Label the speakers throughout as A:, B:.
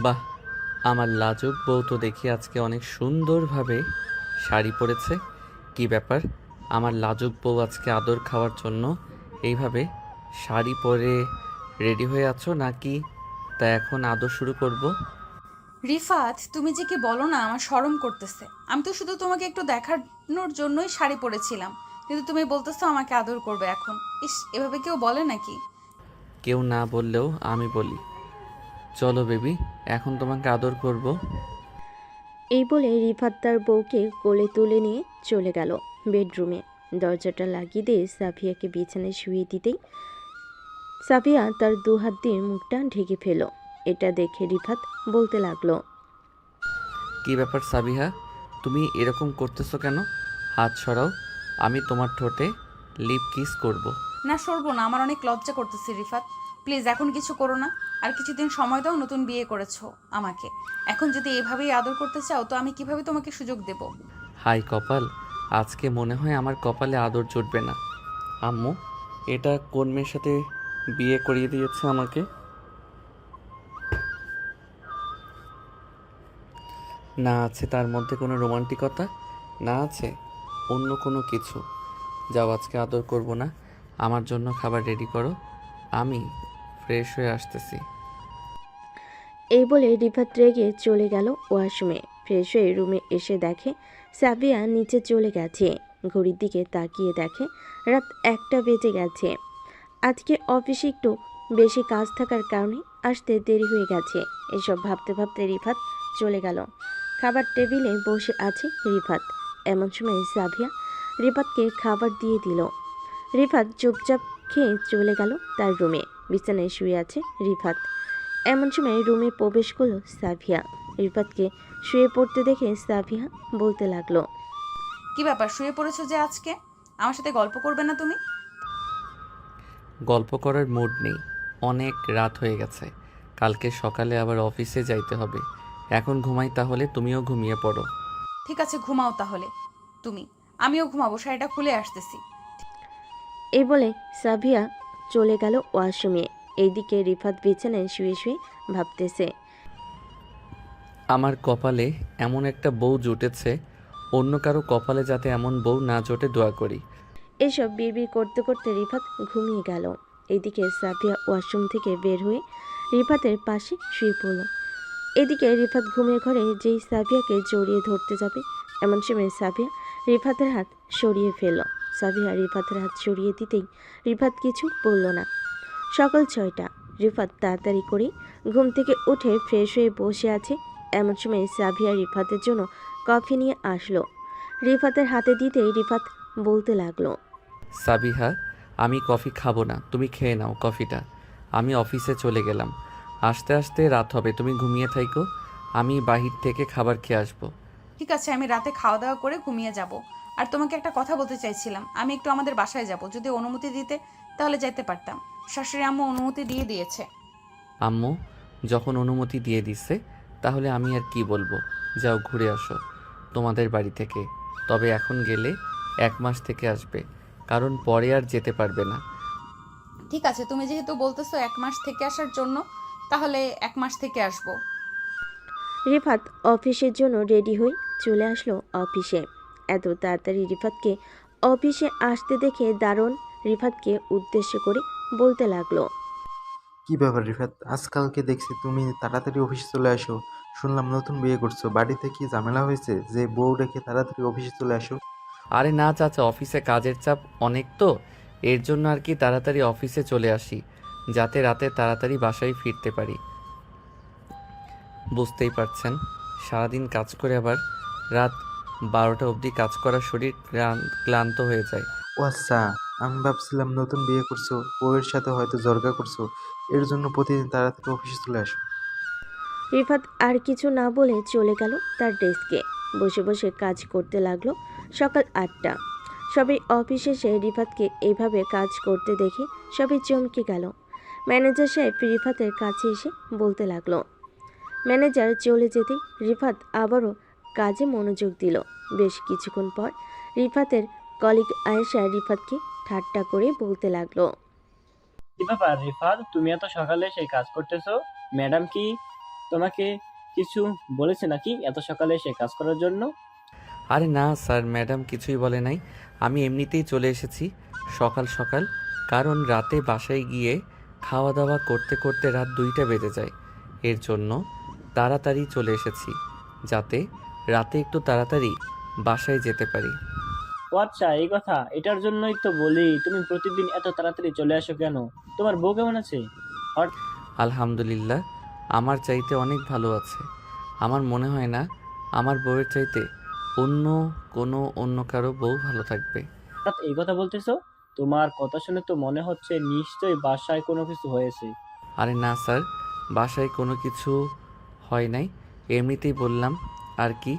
A: বাহ! আমার লাজুক বউ তো দেখি আজকে অনেক সুন্দরভাবে শাড়ি পরেছে। কি ব্যাপার? আমার লাজুক বউ আজকে আদর খাওয়ার জন্য এইভাবে শাড়ি পরে রেডি হয়ে আছো নাকি? তা এখন আদর শুরু করব?
B: রিফাত, তুমি যে কি বলো না, আমার শরম করতেছে। আমি তো শুধু তোমাকে একটু দেখানোর জন্যই শাড়ি পরেছিলাম, কিন্তু তুমি বলতেছো আমাকে আদর করবে এখন। ইস, এভাবে কেউ বলে নাকি?
A: কেউ না বললেও আমি বলি। চলো বেবি, এখন তোমাকে আদর করব।
C: এই বলে রিফাত তার বউকে কোলে তুলে নিয়ে চলে গেল বেডরুমে। দরজাটা লাগিয়ে দিয়ে সাফিয়াকে বিছানায় শুয়ে দিতেই সাফিয়া তার দুহাত দিয়ে মুখটা ঢেকে ফেল। এটা দেখে রিফাত বলতে লাগলো,
A: কি ব্যাপার সাবিহা? তুমি এরকম করতেছো কেন? হাত সরাও, আমি তোমার ঠোঁটে লিপ কিস করব।
B: না, সরবো না, আমার অনেক লজ্জা করতেছে রিফাত। প্লিজ এখন কিছু করো না। আর কিছুদিন সময় দাও, নতুন বিয়ে করেছো আমাকে। এখন যদি এভাবেই আদর করতে চাও তো আমি কিভাবে তোমাকে সুযোগ দেব?
A: হাই কপাল, আজকে মনে হয় আমার কপালে আদর জুটবে না। আম্মু, এটা কোন মেয়ের সাথে বিয়ে করিয়ে দিয়েছে আমাকে? না আছে তার মধ্যে কোনো রোমান্টিকতা, না আছে অন্য কোনো কিছু। যাও, আজকে আদর করব না। আমার জন্য খাবার রেডি করো, আমি ফ্রেশ হয়ে আসতেছি।
C: এই বলে রিফাত রেগে চলে গেল ওয়াশরুমে। ফ্রেশ হয়ে রুমে এসে দেখে সাবিয়া নিচে চলে গেছে। ঘড়ির দিকে তাকিয়ে দেখে রাত 1টা বেজে গেছে। আজকে অফিসে একটু বেশি কাজ থাকার কারণে আসতে দেরি হয়ে গেছে। এসব ভাবতে ভাবতে রিফাত চলে গেল। খাবার টেবিলে বসে আছে রিফাত। এমন সময় সাবিয়া রিফাতকে খাবার দিয়ে দিল। রিফাত চুপচাপ খেয়ে চলে গেল তার রুমে। বিছানায় শুয়ে আছে রিফাত। এমন সময় রুমে প্রবেশ করলো সাফিয়া। রিফাতকে শুয়ে পড়তে দেখে সাফিয়া বলতে লাগলো,
B: কি ব্যাপার, শুয়ে পড়েছো যে আজকে? আমার সাথে গল্প করবে না তুমি?
A: গল্প করার মুড নেই, অনেক রাত হয়ে গেছে। কালকে সকালে আবার অফিসে যাইতে হবে। এখন ঘুমাই, তাহলে তুমিও ঘুমিয়ে পড়ো।
B: ঠিক আছে, ঘুমাও তাহলে তুমি। আমিও ঘুমাবো, শাড়িটা খুলে আসতেছি।
C: এই বলে সাফিয়া চলে গেল ওয়াশরুমে। এইদিকে রিফাত বিছানায় শুয়ে শুয়ে ভাবতেছে,
A: আমার কপালে এমন একটা বউ জুটেছে, অন্য কারো কপালে যাতে এমন বউ না জোটে দোয়া করি।
C: এসব বিড়বিড় করতে করতে রিফাত ঘুমিয়ে গেল। এইদিকে সাফিয়া ওয়াশরুম থেকে বের হয়ে রিফাতের পাশে শুয়ে পড়ল। এদিকে রিফাত ঘুমের ঘরে যেই সাফিয়াকে জড়িয়ে ধরতে যাবে, এমন সময় সাফিয়া রিফাতের হাত সরিয়ে ফেলল। সাফিয়া রিফাতের হাত সরিয়ে দিতেই রিফাত কিছু বলল না। সকাল 6টা। রিফাত তাড়াতাড়ি করে ঘুম থেকে উঠে ফ্রেশ হয়ে বসে আছে। এমন সময় সাফিয়া রিফাতের জন্য কফি নিয়ে আসলো। রিফাতের হাতে দিতেই রিফাত বলতে লাগলো,
A: সাবিহা, আমি কফি খাবো না, তুমি খেয়ে নাও কফিটা। আমি অফিসে চলে গেলাম, আস্তে আস্তে রাত হবে, তুমি ঘুমিয়ে থাইকো। আমি বাহির থেকে খাবার খেয়ে আসবো।
B: ঠিক আছে, আমি রাতে খাওয়া দাওয়া করে ঘুমিয়ে যাব। আর তোমাকে একটা কথা বলতে চাইছিলাম, আমি একটু আমাদের বাসায় যাব। যদি অনুমতি দিতে তাহলে যেতে পারতাম। শাশুড়ি আম্মু অনুমতি দিয়ে দিয়েছে।
A: আম্মু যখন অনুমতি দিয়ে দিছে, তাহলে আমি আর কি বলবো। যাও ঘুরে আসো তোমাদের বাড়ি থেকে। তবে এখন গেলে 1 মাস থেকে আসবে, কারণ পরে আর যেতে পারবে না।
B: ঠিক আছে, তুমি যেহেতু বলতেছো 1 মাস থেকে আসার জন্য, তাহলে 1 মাস থেকে আসবো।
C: রিফাত অফিসের জন্য রেডি হয়ে চলে আসলো অফিসে। এত তাড়াতাড়ি রিফাতকে অফিসে আসতে দেখে দারুণ রিফাতকে উদ্দেশ্য করে বলতে লাগলো,
D: কি ব্যাপার রিফাত, আজকালকে দেখছি তুমি তাড়াতাড়ি অফিসে চলে আসো। শুনলাম নতুন বিয়ে করছো, বাড়িতে কি ঝামেলা হয়েছে যে বউ রেখে তাড়াতাড়ি অফিসে চলে আসো?
A: আরে না চাচা, অফিসে কাজের চাপ অনেক তো, এর জন্য আর কি তাড়াতাড়ি অফিসে চলে আসি, যাতে রাতে তাড়াতাড়ি বাসায় ফিরতে পারি। বুঝতেই পারছেন, সারাদিন কাজ করে আবার রাত 12টা অবধি কাজ করা শরীর ক্লান্ত হয়ে যায়।
D: ও আচ্ছা, আমি ভাবছিলাম নতুন বিয়ে করছো, বউয়ের সাথে হয়তো ঝগড়া করছো, এর জন্য প্রতিদিন তাড়াতাড়ি অফিসে চলে আসো।
C: রিফাত আর কিছু না বলে চলে গেল তার ডেস্কে। বসে বসে কাজ করতে লাগলো। সকাল 8টা। সবাই অফিসে এসে রিফাতকে এইভাবে কাজ করতে দেখে সবাই চমকে গেল। ম্যানেজার সাহেব রিফাতের কাছে এসে বলতে লাগলো। ম্যানেজার চলে যেতেই রিফাত আবারও কাজে মনোযোগ দিল। বেশ কিছুক্ষণ পর রিফাতের কলিগ আয়েশা রিফাতকে ঠাট্টা করে বলতে লাগলো,
E: কি ব্যাপার রিফাত, তুমি এত সকালে সেই কাজ করতেছো? ম্যাডাম কি তোমাকে কিছু বলেছে নাকি এত সকালে সেই কাজ করার জন্য?
A: আরে না স্যার, ম্যাডাম কিছুই বলে নাই। আমি এমনিতেই চলে এসেছি সকাল সকাল, কারণ রাতে বাসায় গিয়ে খাওয়া দাওয়া করতে করতে রাত 2টা বেজে যায়। এর জন্য তাড়াতাড়ি চলে এসেছি, যাতে রাতে একটু তাড়াতাড়ি বাসায় যেতে পারি।
E: ও আচ্ছা, এই কথা। এটার জন্যই তো বলি তুমি প্রতিদিন এত তাড়াতাড়ি চলে আসো কেন? তোমার বউ কেমন আছে?
A: আলহামদুলিল্লাহ, আমার চাইতে অনেক ভালো আছে। আমার মনে হয় না আমার বউয়ের চাইতে অন্য অন্য কারো বউ ভালো থাকবে।
E: হঠাৎ এই কথা বলতেছো? তোমার কথা শুনে তো মনে হচ্ছে নিশ্চয়ই বাসায় কোনো কিছু হয়েছে।
A: আরে না স্যার, বাসায় কোনো কিছু হয় নাই, এমনিতেই বললাম আর কি।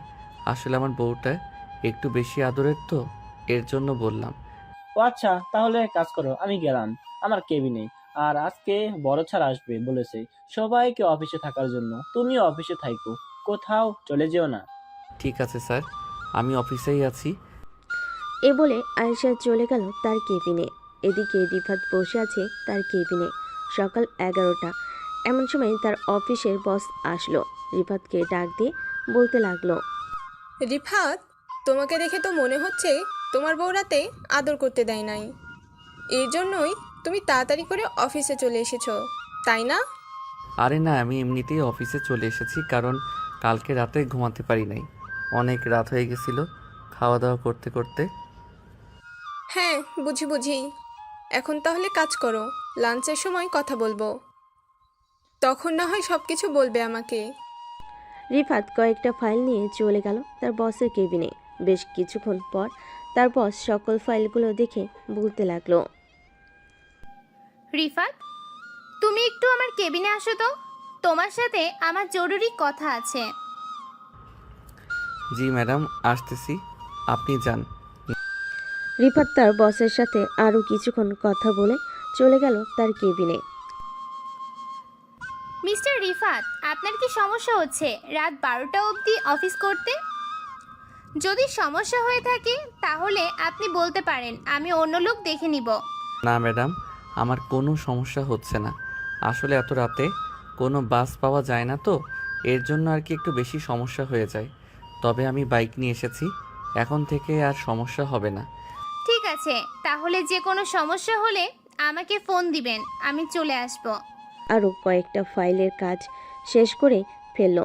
A: আসলে আমার বউটা একটু বেশি আদরের তো, এর জন্য বললাম।
E: ও আচ্ছা, তাহলে কাজ করো, আমি গেলাম আমার কেবিনে। আর আজকে বড় ছাড় আসবে বলেছে সবাইকে অফিসে থাকার জন্য। তুমিও অফিসে থাইকো, কোথাও চলে যেও না।
A: ঠিক আছে স্যার, আমি অফিসেই আছি।
C: এ বলে আয়েশা চলে গেল তার কেবিনে। এদিকে রিফাত বসে আছে তার কেবিনে। সকাল 11টা। এমন সময় তার অফিসের বস আসলো। রিফাতকে ডাক দিয়ে বলতে লাগলো,
F: রিফাত, তোমাকে দেখে তো মনে হচ্ছে তোমার বউ রাতে আদর করতে দেয় নাই। এর জন্যই তুমি তাড়াতাড়ি করে অফিসে চলে এসেছো, তাই না?
A: আরে না, আমি এমনিতেই অফিসে চলে এসেছি, কারণ কালকে রাতে ঘুমাতে পারি নাই। অনেক রাত হয়ে গেছিল খাওয়া দাওয়া করতে করতে।
F: হ্যাঁ, বুঝি বুঝি। এখন তাহলে কাজ করো, লাঞ্চের সময় কথা বলবো, তখন না হয় সব কিছু বলবে আমাকে।
C: রিফাত কয়েকটা ফাইল নিয়ে চলে গেল তার বসের কেবিনে। বেশ কিছুক্ষণ পর তার বস সকল ফাইলগুলো দেখে বলতে লাগলো,
G: রিফাত, তুমি একটু আমার কেবিনে আসো তো। তোমার সাথে আমার জরুরি কথা আছে।
A: জি ম্যাডাম, আসতেছি, আপনি যান।
C: রিফাত তার বসের সাথে আরও কিছুক্ষণ কথা বলে চলে গেল তার কেবিনে।
G: মিস্টার রিফাত, আপনার কি সমস্যা হচ্ছে রাত 12টা অবধি অফিস করতে? যদি সমস্যা হয়ে থাকে তাহলে আপনি বলতে পারেন, আমি অন্য লোক দেখে নিব।
A: না ম্যাডাম, আমার কোনো সমস্যা হচ্ছে না। আসলে এত রাতে কোনো বাস পাওয়া যায় না তো, এর জন্য আর কি একটু বেশি সমস্যা হয়ে যায়। তবে আমি বাইক নিয়ে এসেছি, এখন থেকে আর সমস্যা হবে না।
G: ঠিক আছে, তাহলে যে কোনো সমস্যা হলে আমাকে ফোন দিবেন, আমি চলে আসব।
C: আরও কয়েকটা ফাইলের কাজ শেষ করে ফেলল।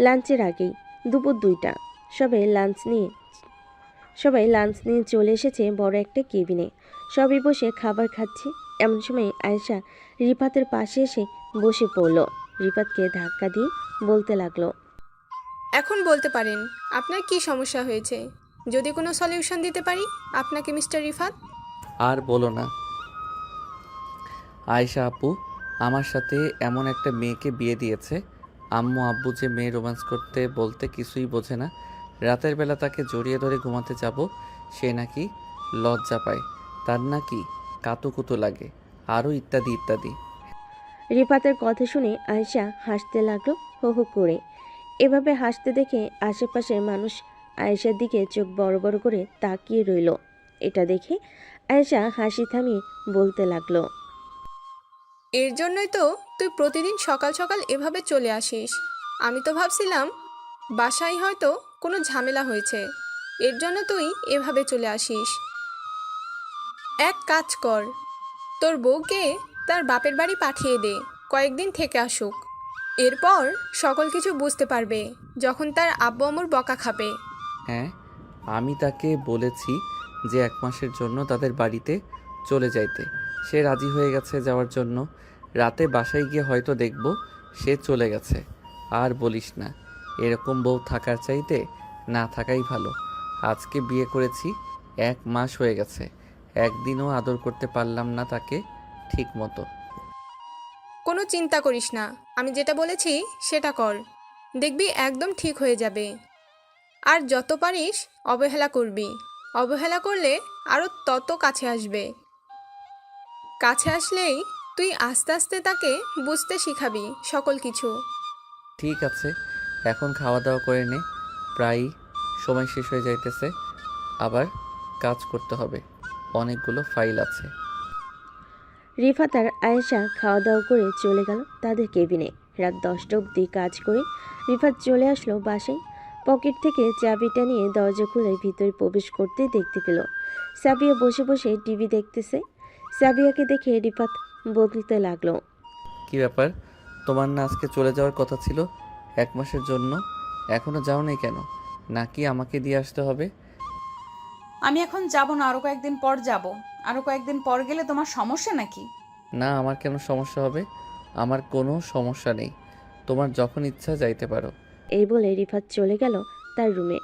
C: লাঞ্চের আগেই দুপুর 2টা। সবাই লাঞ্চ নিয়ে চলে এসেছে বড় একটা কেবিনে। সবাই বসে খাবার খাচ্ছে। এমন সময় আয়েশা রিফাতের পাশে এসে বসে পড়ল। রিফাতকে ধাক্কা দিয়ে বলতে লাগলো,
F: এখন বলতে পারেন আপনার কি সমস্যা হয়েছে, যদি কোনো সলিউশন দিতে পারি আপনাকে মিস্টার রিফাত।
A: আর বলো না আয়েশা আপু, আমার সাথে এমন একটা মেয়েকে বিয়ে দিয়েছে। আম্মু আব্বু যে মেয়ে রোম্যান্স করতে বলতে কিছুই বোঝে না। রাতের বেলা তাকে জড়িয়ে ধরে ঘুমাতে যাব, সে নাকি লজ্জা পায়, তার নাকি কাতুকুতু লাগে, আরও ইত্যাদি ইত্যাদি।
C: রিফাতের কথা শুনে আয়েশা হাসতে লাগলো হো হো করে। এভাবে হাসতে দেখে আশেপাশের মানুষ আয়েশার দিকে চোখ বড় বড় করে তাকিয়ে রইল। এটা দেখে আয়েশা হাসি থামিয়ে বলতে লাগলো,
F: এর জন্যই তো তুই প্রতিদিন সকাল সকাল এভাবে চলে আসিস। আমি তো ভাবছিলাম বাসায় হয়তো কোনো ঝামেলা হয়েছে, এর জন্য তুই এভাবে চলে আসিস। এক কাজ কর, তোর বউকে তার বাপের বাড়ি পাঠিয়ে দে, কয়েকদিন থেকে আসুক। এরপর সকল কিছু বুঝতে পারবে যখন তার আব্বু আম্মুর বকা খাবে।
A: হ্যাঁ, আমি তাকে বলেছি যে 1 মাসের জন্য তাদের বাড়িতে চলে যাইতে। সে রাজি হয়ে গেছে যাওয়ার জন্য। রাতে বাসায় গিয়ে হয়তো দেখব সে চলে গেছে। আর বলিস না, এরকম বউ থাকার চাইতে না থাকাই ভালো। আজকে বিয়ে করেছি, 1 মাস হয়ে গেছে, একদিনও আদর করতে পারলাম না তাকে ঠিক মতো।
F: কোনো চিন্তা করিস না, আমি যেটা বলেছি সেটা কর, দেখবি একদম ঠিক হয়ে যাবে। আর যত পারিস অবহেলা করবি, অবহেলা করলে আরও তত কাছে আসবে। কাছে আসলেই তুই আস্তে আস্তে তাকে বুঝতে শিখাবি সকল কিছু।
A: ঠিক আছে, এখন খাওয়া দাওয়া করে নে, প্রায় সময় শেষ হয়ে যাইতেছে, আবার কাজ করতে হবে, অনেকগুলো ফাইল আছে।
C: রিফাত আর আয়েশা খাওয়া দাওয়া করে চলে গেল তাদের কেবিনে। রাত 10টা অবধি কাজ করে রিফাত চলে আসলো বাসায়। পকেট থেকে চাবিটা নিয়ে দরজা খুলে ভিতরে প্রবেশ করতে দেখতে পেল সাবিয়া বসে বসে টিভি দেখতেছে। সাবিয়াকে দেখে রিফাত বলতে লাগলো,
A: কি ব্যাপার, তোমার না আজকে চলে যাওয়ার কথা ছিল 1 মাসের জন্য? এখনো যাও নাই কেন? নাকি আমাকে দিয়ে আসতে হবে?
B: আমি এখন যাব না, আরো কয়েকদিন পর যাব। আরো কয়েকদিন পর গেলে তোমার সমস্যা নাকি?
A: না, আমার কেন সমস্যা হবে? আমার কোনো সমস্যা নেই, তোমার যখন ইচ্ছা যাইতে পারো।
C: এই বলে রিফাত চলে গেল তার রুমে।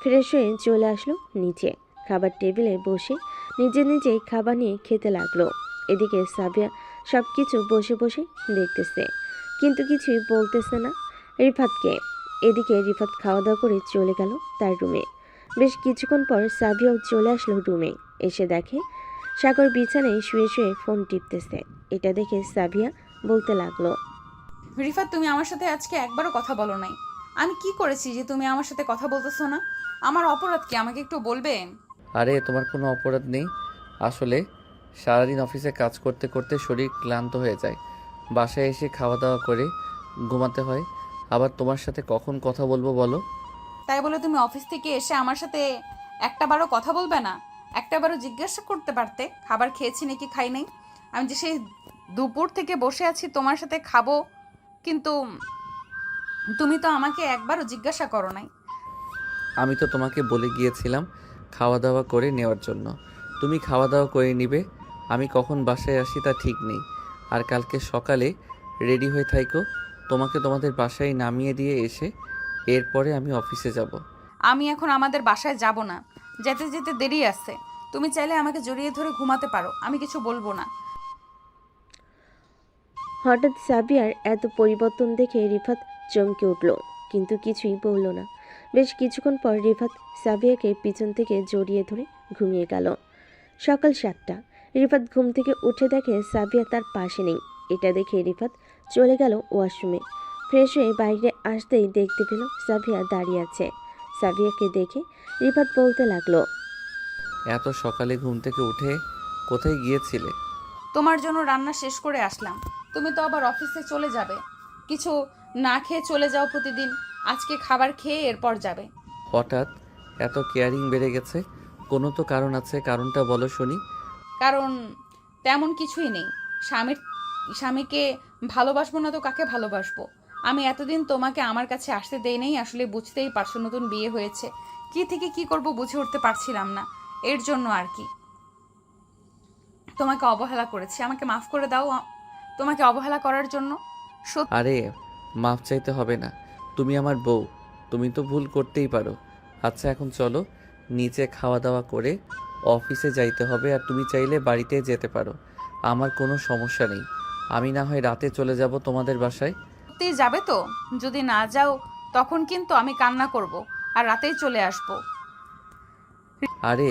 C: ফ্রেশ হয়ে চলে আসলো নিচে। খাবার টেবিলে বসে নিজেই খাবার নিয়ে খেতে লাগলো। এদিকে সাবিয়া সব কিছু বসে বসে দেখতেছে, কিন্তু কিছুই বলতেছে না রিফাতকে। এদিকে রিফাত খাওয়া দাওয়া করে চলে গেল তার রুমে। বেশ কিছুক্ষণ পর সাবিয়াও চলে আসলো রুমে। এসে দেখে সাগর বিছানায় শুয়ে শুয়ে ফোন টিপতেছে। এটা দেখে সাবিয়া বলতে লাগলো,
B: রিফাত, তুমি আমার সাথে আজকে একবারও কথা বলো নাই। আমি কি করেছি যে তুমি আমার সাথে কথা বলতেছো না? আমার অপরাধ কি, আমাকে একটু বলবে?
A: আরে তোমার কোনো অপরাধ নেই। আসলে সারাদিন অফিসে কাজ করতে করতে শরীর ক্লান্ত হয়ে যায়, বাসায় এসে খাওয়া দাওয়া করে ঘুমাতে হয়। আবার তোমার সাথে কখন কথা বলবো বলো?
B: তাই বলে তুমি অফিস থেকে এসে আমার সাথে একটাবারও কথা বলবে না? একটাবারও জিজ্ঞাসা করতে পারতে খাবার খেয়েছি নাকি খাই নাই। আমি যে সেই দুপুর থেকে বসে আছি তোমার সাথে খাবো, কিন্তু তুমি তো আমাকে একবারও জিজ্ঞাসা করো নাই।
A: আমি তো তোমাকে বলে গিয়েছিলাম খাওয়া দাওয়া করে নেওয়ার জন্য। তুমি খাওয়া দাওয়া করে নিবে, আমি কখন বাসায় আসি তা ঠিক নেই। আর কালকে সকালে রেডি হয়ে থাইকো, তোমাকে তোমাদের বাসায় নামিয়ে দিয়ে এসে এরপরে আমি অফিসে যাব।
B: আমি এখন আমাদের বাসায় যাব না, যেতে যেতে দেরি আছে। তুমি চাইলে আমাকে জড়িয়ে ধরে ঘুমাতে পারো, আমি কিছু বলবো না।
C: হঠাৎ সাবিয়ার এত পরিবর্তন দেখে রিফাত চমকে উঠল, কিন্তু কিছুই বলল না। বেশ কিছুক্ষণ পর রিফাত সাবিয়াকে পিছন থেকে জড়িয়ে ধরে ঘুমিয়ে গেল। সকাল 7টা। রিফাত ঘুম থেকে উঠে দেখে সাবিয়া তার পাশে নেই। এটা দেখে রিফাত চলে গেল ওয়াশরুমে। ফ্রেশ হয়ে বাইরে আসতেই দেখতে পেল সাবিয়া দাঁড়িয়ে আছে। সাবিয়াকে দেখে রিফাত বলতে লাগলো,
A: এত সকালে ঘুম থেকে উঠে কোথায় গিয়েছিলে?
B: তোমার জন্য রান্না শেষ করে আসলাম। তুমি তো আবার অফিসে চলে যাবে। কিছু না খেয়ে চলে যাও প্রতিদিন। আজকে খাবার খেয়ে এরপর যাবে।
A: হঠাৎ এত কেয়ারিং বেড়ে গেছে, কোনো তো কারণ আছে, কারণটা বলো শুনি।
B: কারণ তেমন কিছুই নেই। স্বামীকে ভালোবাসবো না তো কাকে ভালোবাসবো? আমি এতদিন তোমাকে আমার কাছে আসতে দেই নাই, আসলে বুঝতেই পারছো নতুন বিয়ে হয়েছে। কি থেকে কি করব বুঝে উঠতে পারছিলাম না, এর জন্য আর কি তোমাকে অবহেলা করেছি। আমাকে মাফ করে দাও তোমাকে অবহেলা করার জন্য। সত্যি
A: আরে মাফ চাইতে হবে না, তুমি আমার বউ, তুমি তো ভুল করতেই পারো। আচ্ছা এখন চলো, নিচে খাওয়া দাওয়া করে অফিসে যাইতে হবে। আর তুমি চাইলে বাড়িতে যেতে পারো, আমার কোনো সমস্যা নেই। আমি না হয় রাতে চলে যাব তোমাদের বাসায়।
B: যাবে তো? যদি না যাও তখন কিন্তু আমি কান্না করব আর রাতেই চলে আসবো।
A: আরে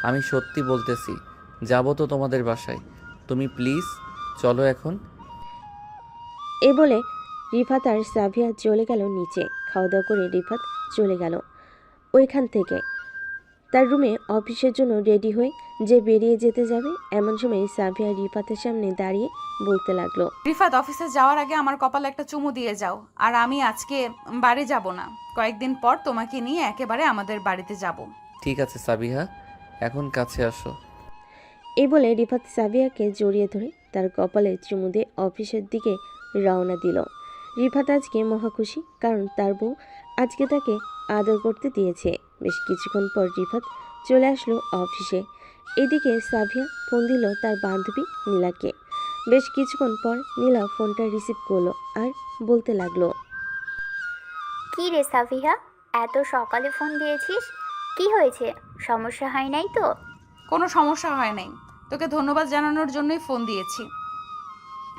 A: আমি সত্যি বলতেছি, যাব তো তোমাদের বাসায়, তুমি প্লিজ চলো এখন।
C: এ বলে রিফাত আর সাবিয়া চলে গেল নিচে। খাওয়া দাওয়া করে রিফাত চলে গেল ওইখান থেকে তার রুমে অফিসের জন্য রেডি হয়ে যে বেরিয়ে যেতে যাবে। এমন সময় সাবিয়া রিফাতের সামনে দাঁড়িয়ে বলতে লাগলো,
B: রিফাত, অফিসে যাওয়ার আগে আমার কপালে একটা চুমু দিয়ে যাও। আর আমি আজকে বাড়ি যাব না, কয়েকদিন পর তোমাকে নিয়ে একেবারে আমাদের বাড়িতে যাব।
A: ঠিক আছে সাবিহা, এখন কাছে আসো।
C: এই বলে রিফাত সাবিয়াকে জড়িয়ে ধরে তার কপালে চুমু দিয়ে অফিসের দিকে রওনা দিল। রিফাত আজকে মহা খুশি, কারণ তার বউ আজকে তাকে আদর করতে দিয়েছে। বেশ কিছুক্ষণ পর রিফাত চলে আসলো অফিসে। এদিকে সাবিয়া ফোন দিল তার বান্ধবী নীলাকে। বেশ কিছুক্ষণ পর নীলা ফোনটা রিসিভ করলো আর বলতে লাগলো,
H: কি রে সাফিহা, এত সকালে ফোন দিয়েছিস? কি হয়েছে? সমস্যা হয় নাই তো?
B: কোনো সমস্যা হয় নাই, তোকে ধন্যবাদ জানানোর জন্যই ফোন দিয়েছি।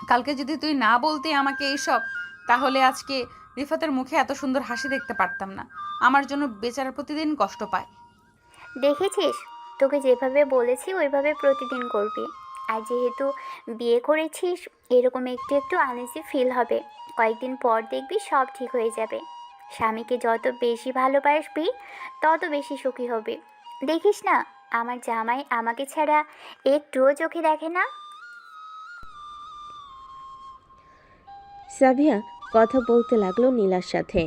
B: কালকে যদি তুই না বলতে আমাকে এইসব, তাহলে আজকে রিফাতের মুখে এত সুন্দর হাসি দেখতে পারতাম না। আমার জন্য বেচারা প্রতিদিন কষ্ট পায়।
H: দেখেছিস, তোকে যেভাবে বলেছি ওইভাবে প্রতিদিন করবি। আর যেহেতু বিয়ে করেছিস, এরকম একটু একটু আনইজি ফিল হবে। কয়েকদিন পর দেখবি সব ঠিক হয়ে যাবে। স্বামীকে যত বেশি ভালোবাসবি তত বেশি সুখী হবি। দেখিস না, আমার জামাই আমাকে ছাড়া একটুও চোখে দেখে না।
C: সাবিয়া কথা বলতে লাগলো নীলার সাথে।